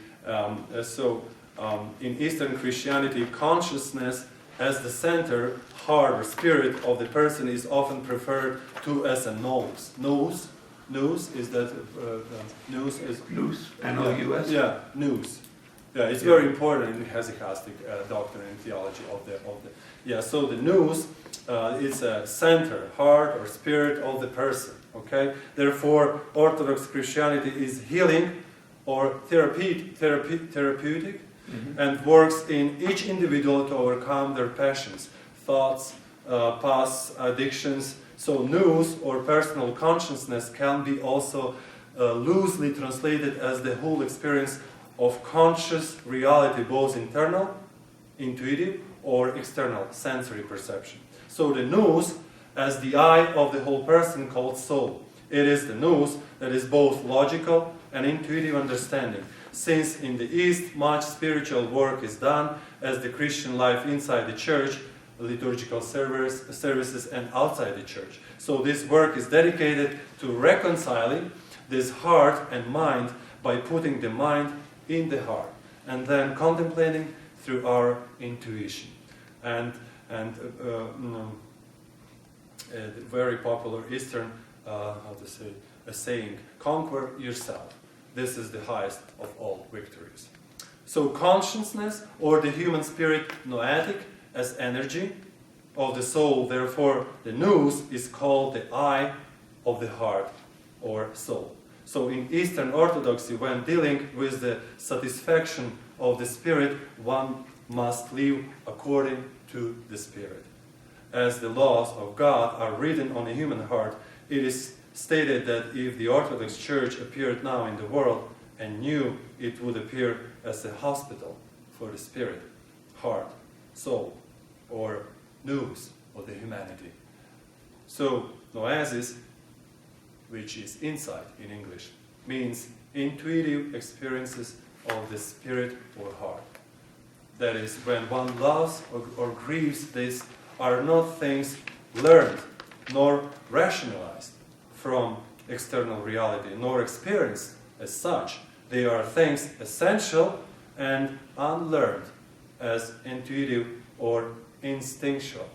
In Eastern Christianity, consciousness as the center, heart, or spirit of the person is often referred to as a nous. Nous is that nous is nous, N-O-U-S? Yeah, nous. Yeah, it's very important in the hesychastic doctrine and theology of the. Yeah, so the nous is a center, heart or spirit of the person. Okay, therefore, Orthodox Christianity is healing or therapeutic, and works in each individual to overcome their passions, thoughts, past addictions. So nous or personal consciousness can be also loosely translated as the whole experience of conscious reality, both internal, intuitive, or external, sensory perception. So the nous as the eye of the whole person called soul. It is the nous that is both logical and intuitive understanding, since in the East much spiritual work is done as the Christian life inside the church, liturgical services, and outside the church. So this work is dedicated to reconciling this heart and mind by putting the mind in the heart and then contemplating through our intuition. And the very popular Eastern, a saying, conquer yourself. This is the highest of all victories. So consciousness or the human spirit, noetic, as energy of the soul, therefore the nous is called the eye of the heart or soul. So in Eastern Orthodoxy, when dealing with the satisfaction of the spirit, one must live according to the spirit. As the laws of God are written on the human heart, it is stated that if the Orthodox Church appeared now in the world and knew, it would appear as a hospital for the spirit, heart, soul, or nous of the humanity. So noesis, which is insight in English, means intuitive experiences of the spirit or heart. That is, when one loves or grieves, these are not things learned nor rationalized from external reality, nor experienced as such. They are things essential and unlearned as intuitive or instinctual.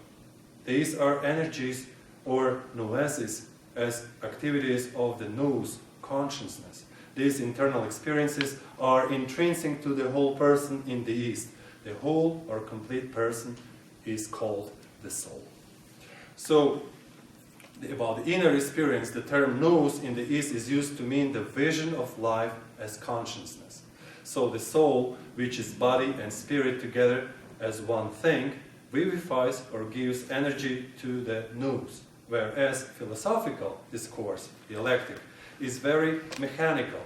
These are energies or noesis as activities of the nous, consciousness. These internal experiences are intrinsic to the whole person in the East. The whole or complete person is called the soul. So, about the inner experience, the term nous in the East is used to mean the vision of life as consciousness. So the soul, which is body and spirit together as one thing, vivifies or gives energy to the nous, whereas philosophical discourse, dialectic, is very mechanical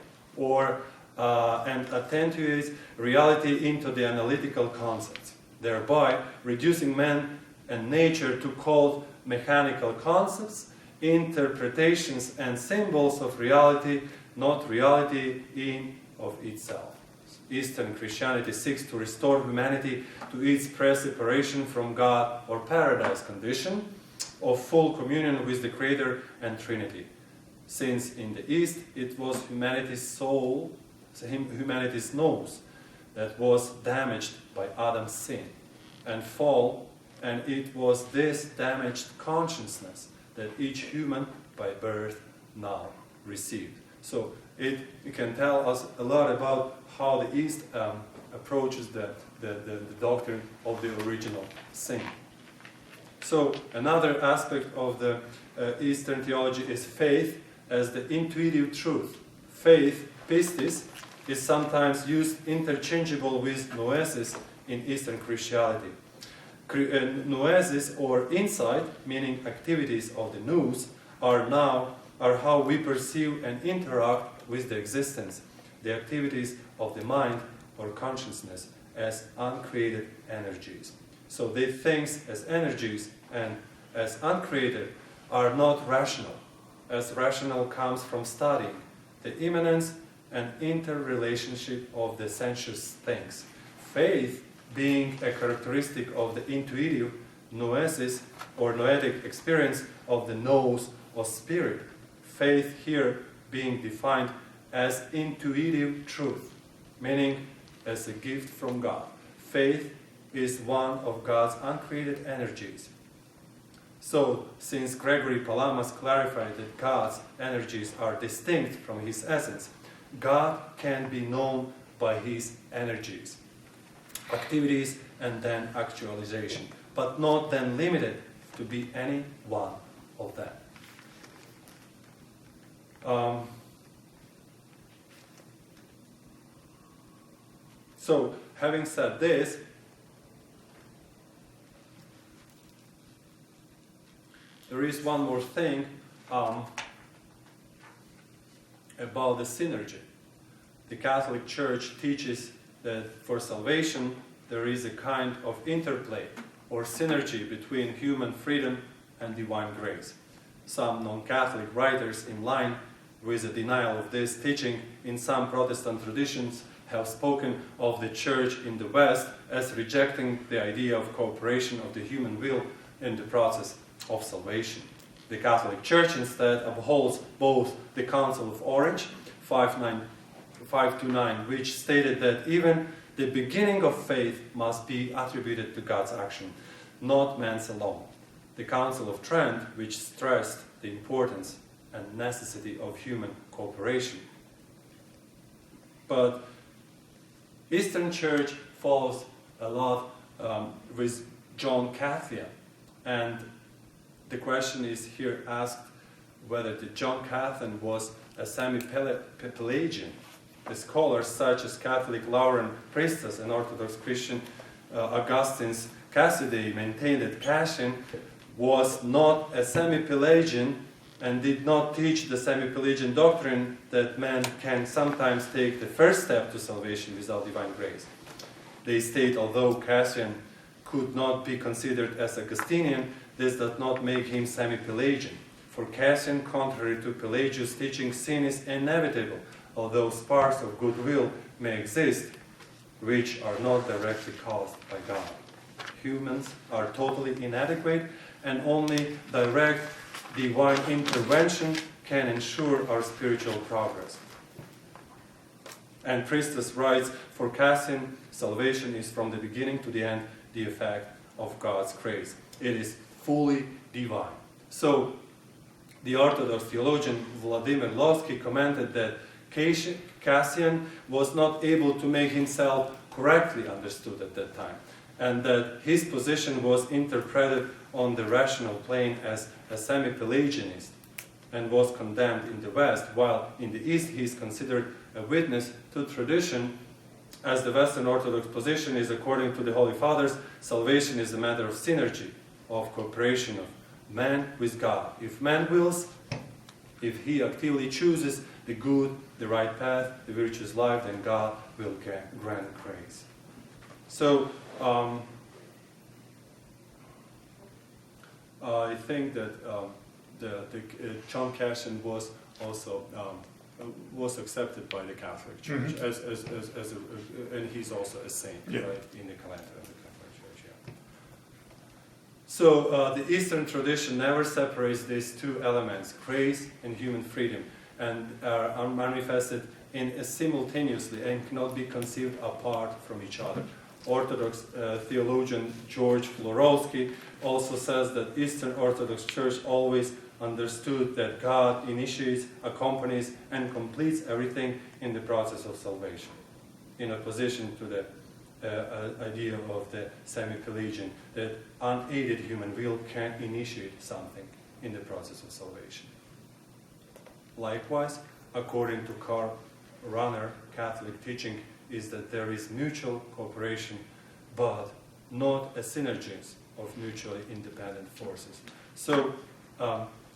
and attenuates reality into the analytical concepts, thereby reducing man and nature to cold mechanical concepts, interpretations and symbols of reality, not reality in of itself. Eastern Christianity seeks to restore humanity to its pre-separation from God or paradise condition of full communion with the Creator and Trinity. Since in the East it was humanity's soul, humanity's nous, that was damaged by Adam's sin and fall, and it was this damaged consciousness that each human by birth now received. So it can tell us a lot about how the East approaches the doctrine of the original sin. So another aspect of the Eastern theology is faith as the intuitive truth. Faith, pistis, is sometimes used interchangeable with noesis in Eastern Christianity. Noesis or insight, meaning activities of the nous, are how we perceive and interact with the existence, the activities of the mind or consciousness as uncreated energies. So the things as energies and as uncreated are not rational, as rational comes from studying the immanence and interrelationship of the sensuous things. Faith being a characteristic of the intuitive noesis or noetic experience of the nous or spirit. Faith here being defined as intuitive truth, meaning as a gift from God. Faith is one of God's uncreated energies. So, since Gregory Palamas clarified that God's energies are distinct from His essence, God can be known by His energies, activities, and then actualization, but not then limited to be any one of them. So, having said this, there is one more thing about the synergy. The Catholic Church teaches that for salvation there is a kind of interplay or synergy between human freedom and divine grace. Some non-Catholic writers in line with a denial of this teaching in some Protestant traditions have spoken of the Church in the West as rejecting the idea of cooperation of the human will in the process of salvation. The Catholic Church instead upholds both the Council of Orange 529, which stated that even the beginning of faith must be attributed to God's action, not man's alone. The Council of Trent, which stressed the importance and necessity of human cooperation. But Eastern Church follows a lot with John Cassian, and the question is here asked whether the John Cassian was a semi-Pelagian. The scholars such as Catholic Lauren Priestas and Orthodox Christian Augustine's Cassidy maintained that Cassian was not a semi-Pelagian and did not teach the semi-Pelagian doctrine that man can sometimes take the first step to salvation without divine grace. They state, although Cassian could not be considered as Augustinian, this does not make him semi-Pelagian. For Cassian, contrary to Pelagius' teaching, sin is inevitable, although sparks of goodwill may exist, which are not directly caused by God. Humans are totally inadequate, and only direct divine intervention can ensure our spiritual progress. And Priestus writes, for Cassian, salvation is from the beginning to the end the effect of God's grace. It is fully divine. So the Orthodox theologian Vladimir Lovsky commented that Cassian was not able to make himself correctly understood at that time, and that his position was interpreted on the rational plane as a semi-Pelagianist and was condemned in the West, while in the East he is considered a witness to tradition, as the Western Orthodox position is, according to the Holy Fathers, salvation is a matter of synergy, of cooperation of man with God. If man wills, if he actively chooses the good, the right path, the virtuous life, then God will grant grace. So, I think that John Cassian was also was accepted by the Catholic Church and he's also a saint, right, in the calendar of the Catholic Church. Yeah. So the Eastern tradition never separates these two elements, grace and human freedom, and are manifested simultaneously and cannot be conceived apart from each other. Orthodox theologian George Florowski also says that Eastern Orthodox Church always understood that God initiates, accompanies, and completes everything in the process of salvation, in opposition to the idea of the semi-Pelagian, that unaided human will can initiate something in the process of salvation. Likewise, according to Karl Rahner, Catholic teaching is that there is mutual cooperation, but not a synergy of mutually independent forces.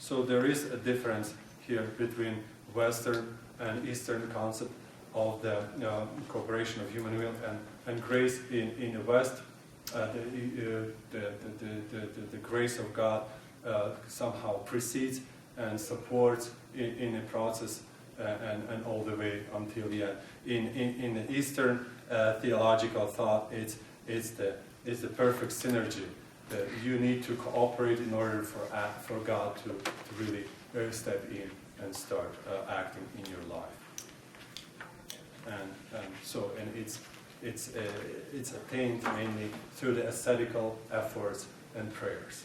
So there is a difference here between Western and Eastern concept of the cooperation of human will and grace. In the West, the grace of God somehow precedes and supports in a process and all the way until the end. In the Eastern theological thought, it's the perfect synergy. That you need to cooperate in order for God to really step in and start acting in your life. And it's attained mainly through the ascetical efforts and prayers.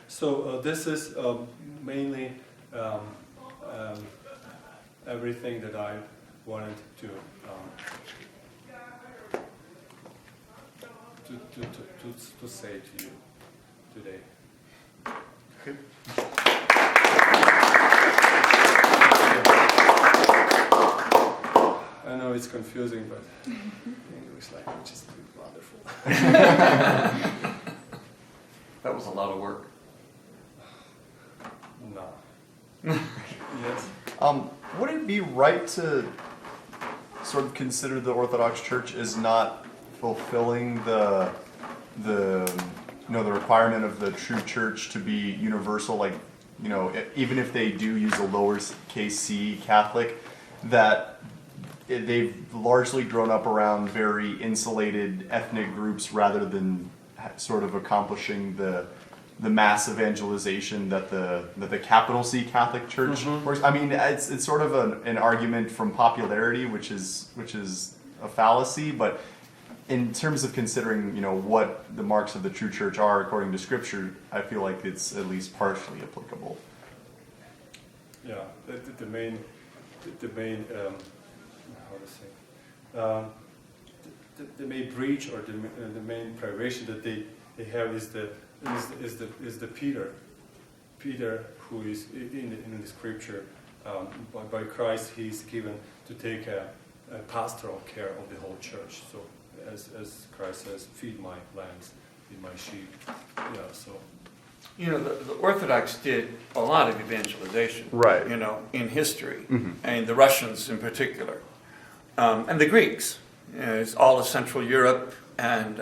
So this is mainly everything that I wanted to say to you today. Okay. I know it's confusing, but English language is wonderful. That was a lot of work. No. Yes. Would it be right to sort of consider the Orthodox Church as not fulfilling the requirement of the true church to be universal, like, even if they do use a lowercase c Catholic, that they've largely grown up around very insulated ethnic groups rather than sort of accomplishing the mass evangelization that the capital C Catholic Church works. I mean, it's sort of an argument from popularity, which is a fallacy, but in terms of considering, what the marks of the true church are according to Scripture, I feel like it's at least partially applicable. Yeah, the main the main breach or the main privation that they have is the Peter who is in the Scripture by Christ. He is given to take a pastoral care of the whole church. So as Christ says, feed my lambs, feed my sheep. Yeah. So. The Orthodox did a lot of evangelization, right? In history, and the Russians in particular, and the Greeks. It's all of Central Europe, and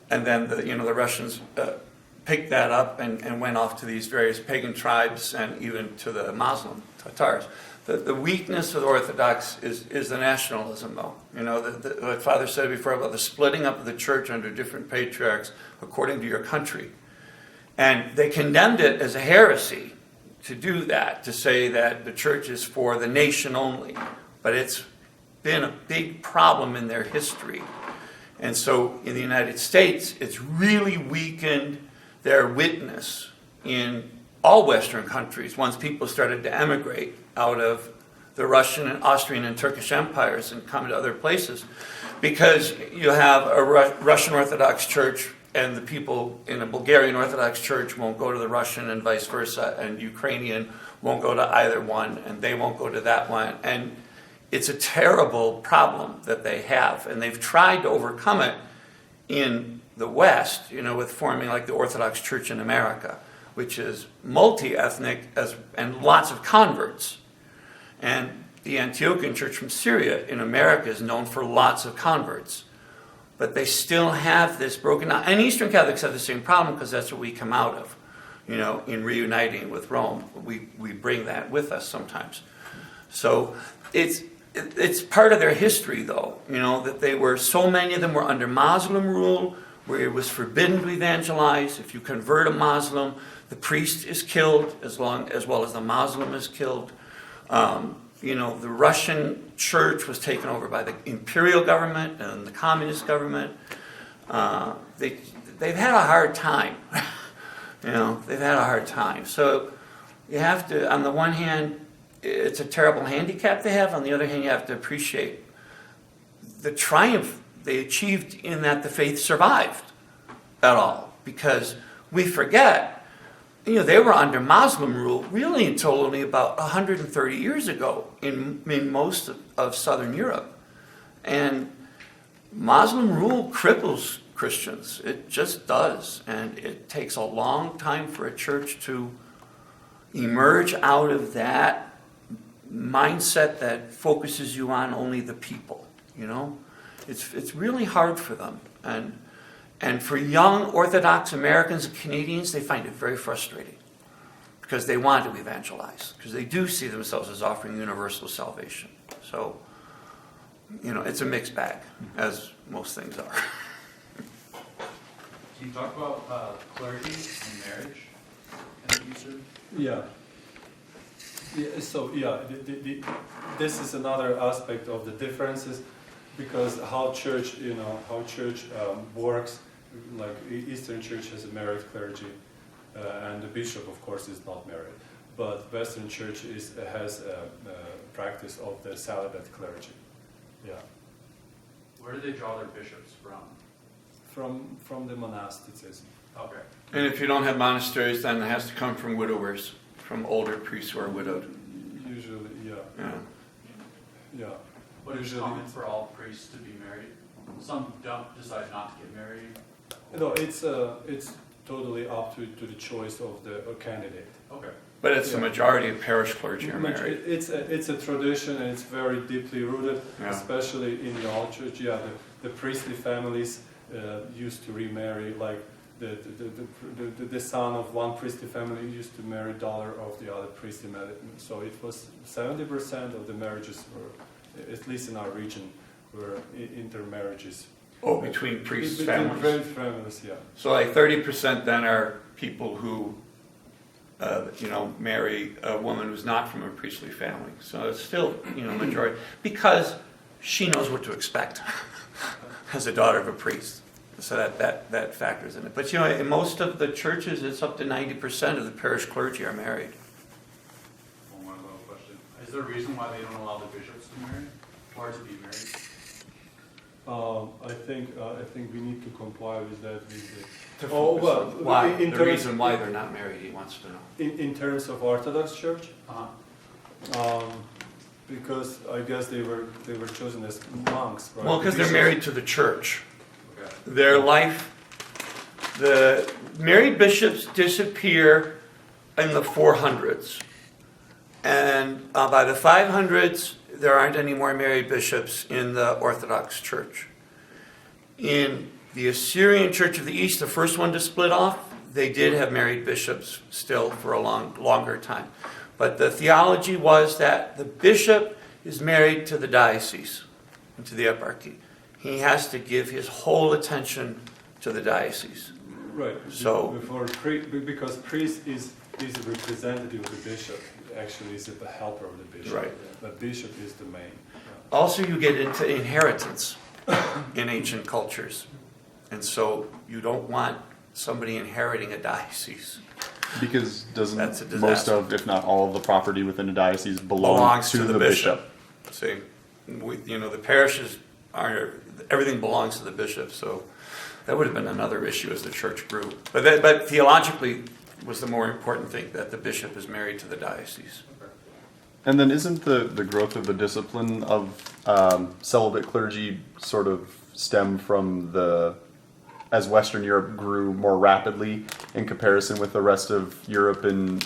then the Russians picked that up and went off to these various pagan tribes and even to the Muslim Tatars. The weakness of the Orthodox is the nationalism, though. What Father said before about the splitting up of the church under different patriarchs according to your country. And they condemned it as a heresy to do that, to say that the church is for the nation only. But it's been a big problem in their history And so in the United States, it's really weakened their witness in all Western countries once people started to emigrate out of the Russian and Austrian and Turkish empires and come to other places. Because you have a Russian Orthodox Church and the people in a Bulgarian Orthodox Church won't go to the Russian and vice versa, and Ukrainian won't go to either one, and they won't go to that one. And it's a terrible problem that they have, and they've tried to overcome it in the West, with forming like the Orthodox Church in America, which is multi-ethnic and lots of converts. And the Antiochian Church from Syria in America is known for lots of converts. But they still have this broken down. And Eastern Catholics have the same problem because that's what we come out of, in reuniting with Rome. We bring that with us sometimes. So it's part of their history, though, that so many of them were under Muslim rule, where it was forbidden to evangelize. If you convert a Muslim, the priest is killed as well as the Muslim is killed. The Russian church was taken over by the imperial government and the communist government. They've had a hard time. They've had a hard time. So you have to, on the one hand, it's a terrible handicap they have. On the other hand, you have to appreciate the triumph they achieved in that the faith survived at all. Because we forget, they were under Muslim rule really until only about 130 years ago in most of Southern Europe. And Muslim rule cripples Christians. It just does. And it takes a long time for a church to emerge out of that mindset that focuses you on only the people, It's really hard for them. And for young Orthodox Americans and Canadians, they find it very frustrating because they want to evangelize, because they do see themselves as offering universal salvation. So, it's a mixed bag, as most things are. Can you talk about clergy and marriage in the Eastern? Yeah. This is another aspect of the differences, because how church works. Like Eastern Church has a married clergy, and the bishop, of course, is not married. But Western Church has a practice of the celibate clergy. Yeah. Where do they draw their bishops from? From the monasticism. Okay. And if you don't have monasteries, then it has to come from widowers, from older priests who are widowed. Usually, yeah. Yeah. But it's common for all priests to be married. Some decide not to get married. No, it's totally up to the choice of the candidate. Okay. But it's the majority of parish clergy are married. It's a tradition, and it's very deeply rooted, Yeah. especially in the old church. Yeah, the priestly families used to remarry. Like the son of one priestly family used to marry daughter of the other priestly family. So it was 70% of the marriages were, at least in our region, were intermarriages. Oh, between priests' Between families. families, yeah. So like 30% then are people who, marry a woman who's not from a priestly family. So it's still, majority. Because she knows what to expect as a daughter of a priest. So that factors in it. But in most of the churches, it's up to 90% of the parish clergy are married. One little question. Is there a reason why they don't allow the bishops to marry or to be married? I think we need to comply with that. Why? In The terms- reason why they're not married, he wants to know. In terms of Orthodox Church, Uh-huh. because I guess they were chosen as monks, right? Well, because they're married to the church. Okay. Their life, the married bishops disappear in the 400s. And by the 500s, there aren't any more married bishops in the Orthodox Church. In the Assyrian Church of the East, the first one to split off, they did have married bishops still for a longer time. But the theology was that the bishop is married to the diocese and to the eparchy. He has to give his whole attention to the diocese. Right. So- Because priest is a representative of the bishop. Actually, is the helper of the bishop. Right. But bishop is the main. Also, you get into inheritance. in ancient cultures. And so you don't want somebody inheriting a diocese. Because That's a doesn't disaster. most of, if not all of the property within a diocese belong Belongs to the bishop? See, the parishes everything belongs to the bishop, so that would have been another issue as the church grew. But theologically was the more important thing, that the bishop is married to the diocese. And then isn't the growth of the discipline of celibate clergy sort of stem from as Western Europe grew more rapidly in comparison with the rest of Europe and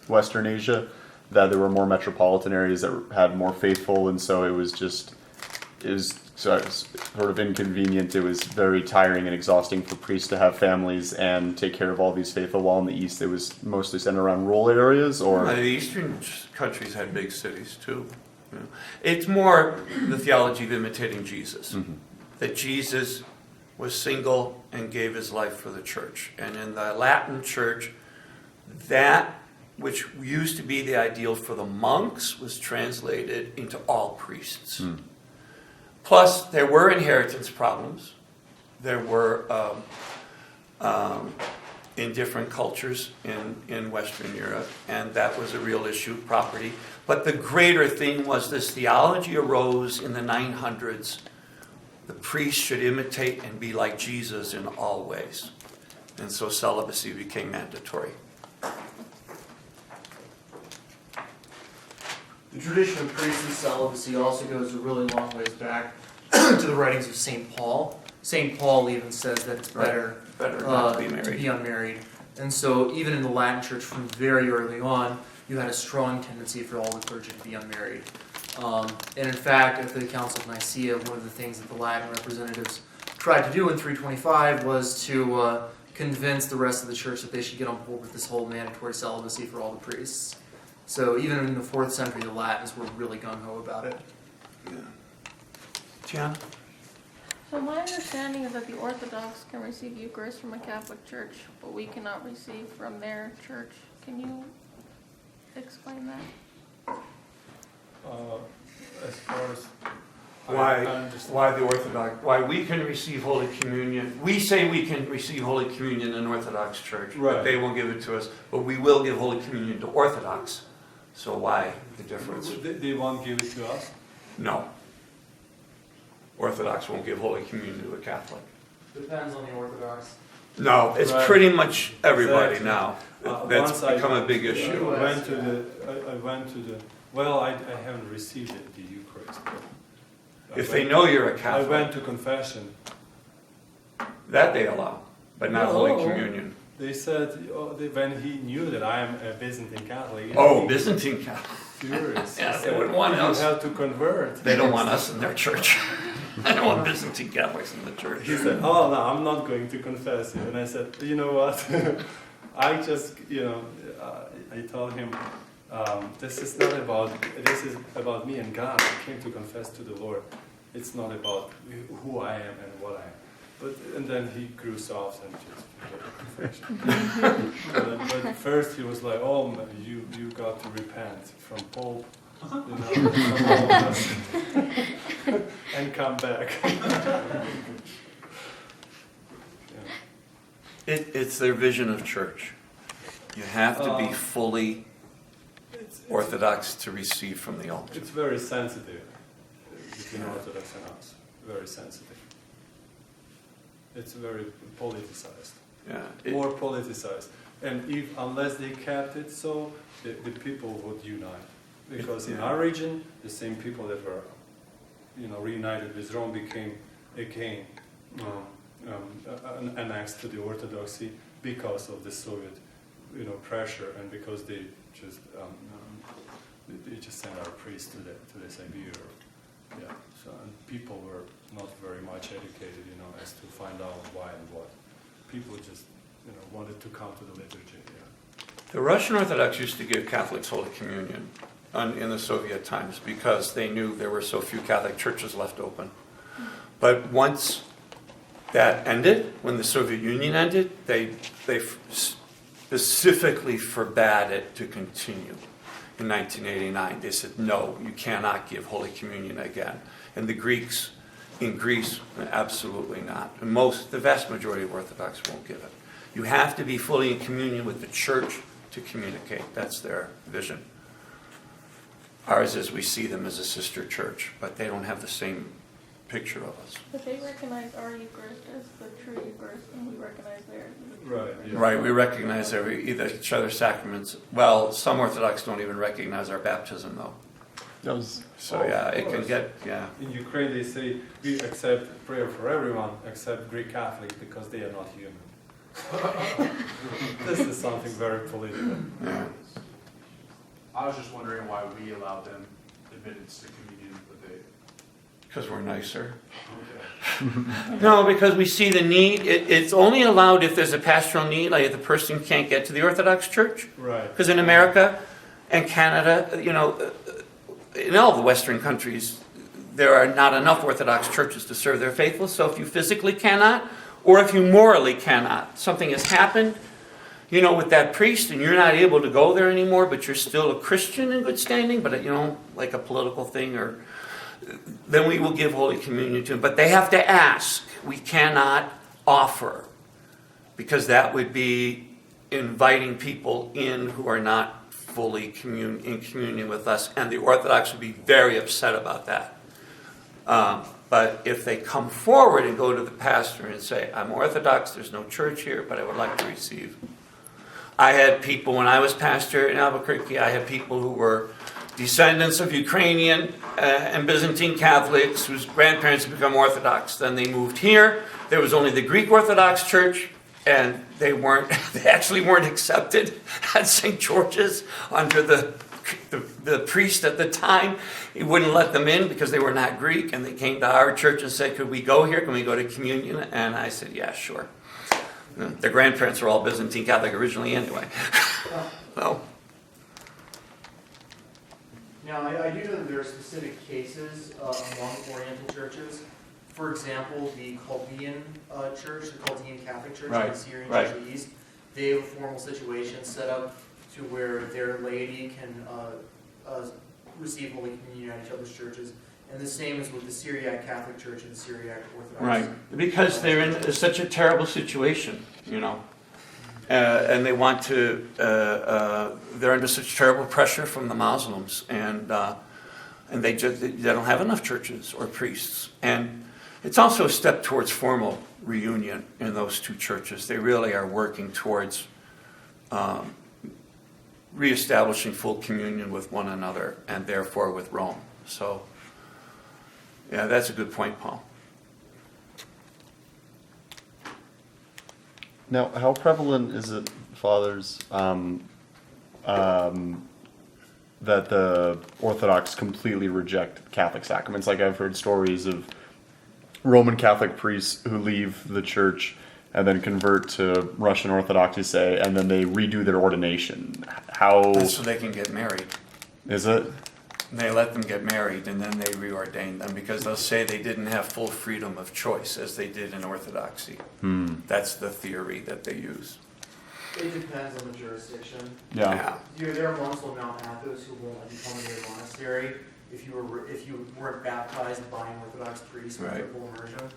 Western Asia, that there were more metropolitan areas that had more faithful, and so it was sort of inconvenient. It was very tiring and exhausting for priests to have families and take care of all these faithful, while in the East it was mostly centered around rural areas, or... The Eastern countries had big cities too. It's more the theology of imitating Jesus. Mm-hmm. That Jesus was single and gave his life for the church. And in the Latin church, that which used to be the ideal for the monks was translated into all priests. Mm. Plus, there were inheritance problems. There were, in different cultures in Western Europe, and that was a real issue, property. But the greater thing was this theology arose in the 900s. The priest should imitate and be like Jesus in all ways. And so celibacy became mandatory. The tradition of priestly celibacy also goes a really long ways back to the writings of St. Paul. St. Paul even says that it's better, Better not to be to married. be unmarried. And so even in the Latin Church from very early on, you had a strong tendency for all the clergy to be unmarried. And in fact, at the Council of Nicaea, one of the things that the Latin representatives tried to do in 325 was to convince the rest of the church that they should get on board with this whole mandatory celibacy for all the priests. So even in the 4th century, the Latins were really gung-ho about it. Tiana? So my understanding is that the Orthodox can receive Eucharist from a Catholic church, but we cannot receive from their church. Can you explain that? As far as I understand. Why the Orthodox? Why we can receive Holy Communion? We say we can receive Holy Communion in Orthodox Church, but Right. they won't give it to us. But we will give Holy Communion to Orthodox. So why the difference? They won't give it to us? No. Orthodox won't give Holy Communion to a Catholic. Depends on the Orthodox. No, it's Right. pretty much everybody Exactly. now. Once That's I- become a big I issue. went to the. Well, I haven't received the Eucharist. But If they know you're a I Catholic, went to confession. that they allow, but not Holy No. Communion. They said when he knew that I am a Byzantine Catholic. Oh, he Byzantine Catholic. furious. He Yeah, they said, wouldn't want "You us." have to convert. They don't want us in their church. I don't want Byzantine Catholics in the church. He said, "Oh no, I'm not going to confess you." And I said, "You know what? I just, I told him, this is about me and God. I came to confess to the Lord. It's not about who I am and what I am." And then he grew soft and just forgot the confession. But first he was like, "Oh, man, you got to repent from Pope, from all of us, and come back." It's their vision of church. You have to be fully It's Orthodox to receive from the altar. It's very sensitive between Orthodox and us. Very sensitive. It's very politicized. Yeah. More politicized. And unless they kept it so, the people would unite. Because in our region, the same people that were, reunited with Rome became again annexed to the Orthodoxy because of the Soviet, pressure, and because they just sent our priests to the Siberia. Yeah. So and people were not very much educated, as to find out why and what. People just, wanted to come to the liturgy. Yeah. The Russian Orthodox used to give Catholics Holy Communion in the Soviet times because they knew there were so few Catholic churches left open. But once that ended, when the Soviet Union ended, they specifically forbade it to continue. In 1989, they said, no, you cannot give Holy Communion again. And the Greeks In Greece, absolutely not. And the vast majority of Orthodox won't give it. You have to be fully in communion with the church to communicate. That's their vision. Ours is we see them as a sister church, but they don't have the same picture of us. But they recognize our Eucharist as the true Eucharist, and we recognize theirs as the true Right. Eucharist. Yeah. Right, we recognize each other's sacraments. Well, some Orthodox don't even recognize our baptism, though. So yeah, it can get, yeah. In Ukraine, they say we accept prayer for everyone except Greek Catholics because they are not human. This is something very political. Yeah. I was just wondering why we allowed them admittance to communion, but they. Because we're nicer. Okay. No, because we see the need. It's only allowed if there's a pastoral need, like if the person can't get to the Orthodox Church. Right. Because in America and Canada, you know, in all the Western countries, there are not enough Orthodox churches to serve their faithful. So if you physically cannot, or if you morally cannot, something has happened, you know, with that priest, and you're not able to go there anymore, but you're still a Christian in good standing, but, you know, like a political thing, or then we will give Holy Communion to them. But they have to ask. We cannot offer, because that would be inviting people in who are not fully in communion with us, and the Orthodox would be very upset about that. But if they come forward and go to the pastor and say, I'm Orthodox, there's no church here, but I would like to receive. I had people, when I was pastor in Albuquerque, I had people who were descendants of Ukrainian and Byzantine Catholics whose grandparents had become Orthodox. Then they moved here. There was only the Greek Orthodox Church, and they actually weren't accepted at St. George's under the priest at the time. He wouldn't let them in because they were not Greek, and they came to our church and said, could we go here? Can we go to communion? And I said, yeah, sure. Their grandparents were all Byzantine Catholic originally anyway. So. Now, I do know that there are specific cases among Oriental churches. For example, the Chaldean Church, the Chaldean Catholic Church, Right, and the Syrian right. Church of the East, they have a formal situation set up to where their laity can receive Holy Communion at each other's churches. And the same is with the Syriac Catholic Church and the Syriac Orthodox. Right, because they're in such a terrible situation, you know. And they want to, they're under such terrible pressure from the Muslims, and they don't have enough churches or priests. And it's also a step towards formal reunion in those two churches. They really are working towards reestablishing full communion with one another, and therefore with Rome. So, yeah, that's a good point, Paul. Now, how prevalent is it, fathers, that the Orthodox completely reject Catholic sacraments? Like, I've heard stories of Roman Catholic priests who leave the church and then convert to Russian Orthodoxy, say, and then they redo their ordination. How That's so they can get married. is it? They let them get married, and then they reordain them, because they'll say they didn't have full freedom of choice as they did in Orthodoxy. That's the theory that they use. It depends on the jurisdiction. Yeah. There are monks on Mount Athos who won't let you come into their monastery if you weren't baptized by an Orthodox priest with Right. full immersion.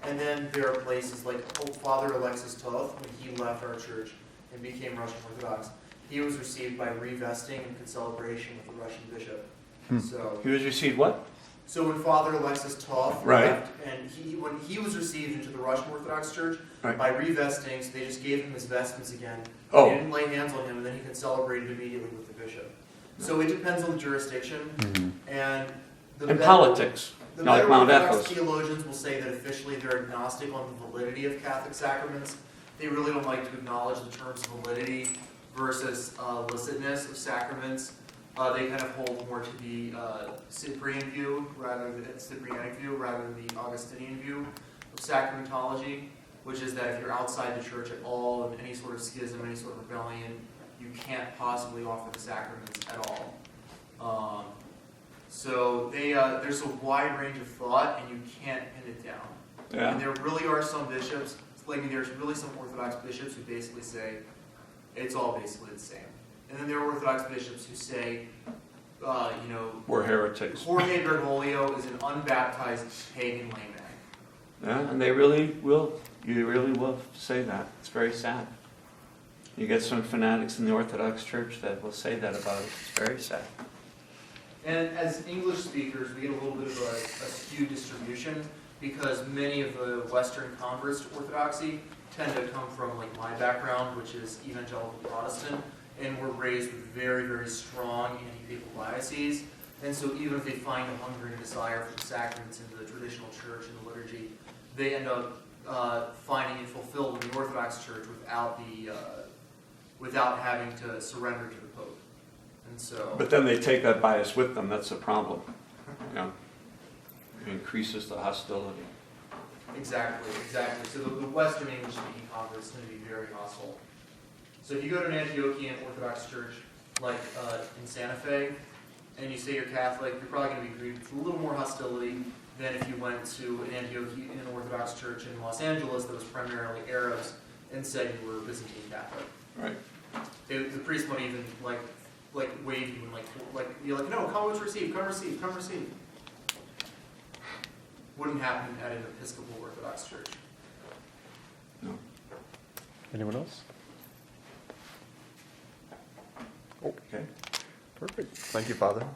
And then there are places like Father Alexis Toth, when he left our church and became Russian Orthodox, he was received by revesting and concelebration with the Russian bishop. So, He was received what? so when Father Alexis Toth Right. left, and when he was received into the Russian Orthodox Church, Right. by revesting, so they just gave him his vestments again. Oh. They didn't lay hands on him, and then he concelebrated immediately with the bishop. So it depends on the jurisdiction, and the And better- politics. The Like better Mount Orthodox Athos. theologians will say that officially they're agnostic on the validity of Catholic sacraments. They really don't like to acknowledge the terms validity versus licitness of sacraments. They kind of hold more to the Cyprian view rather than Cyprianic view rather than the Augustinian view of sacramentology, which is that if you're outside the church at all, in any sort of schism, any sort of rebellion, you can't possibly offer the sacraments at all. So there's a wide range of thought, and you can't pin it down. Yeah. And there really are some bishops, like there's really some Orthodox bishops who basically say it's all basically the same. And then there are Orthodox bishops who say, We're heretics. Jorge Bergoglio is an unbaptized pagan layman. Yeah, and they really will. You really will say that. It's very sad. You get some fanatics in the Orthodox Church that will say that about it. It's very sad. And as English speakers, we get a little bit of a skewed distribution because many of the Western converts to Orthodoxy tend to come from like my background, which is evangelical Protestant, and we're raised with very, very strong anti-papal biases. And so even if they find a hunger and desire for the sacraments in the traditional church and the liturgy, they end up finding it fulfilled in the Orthodox Church without having to surrender to the Pope. And so, But then they take that bias with them. That's a problem. You know, it increases the hostility. exactly. So the Western English-speaking converts tend to be very hostile. So if you go to an Antiochian Orthodox church like in Santa Fe, and you say you're Catholic, you're probably going to be greeted with a little more hostility than if you went to an Antiochian Orthodox church in Los Angeles that was primarily Arabs and said you were a Byzantine Catholic. Right. The priest might even like wave you and like you're like, no, come receive. Wouldn't happen at an Episcopal Orthodox church. No. Anyone else? Okay. Perfect. Thank you, Father.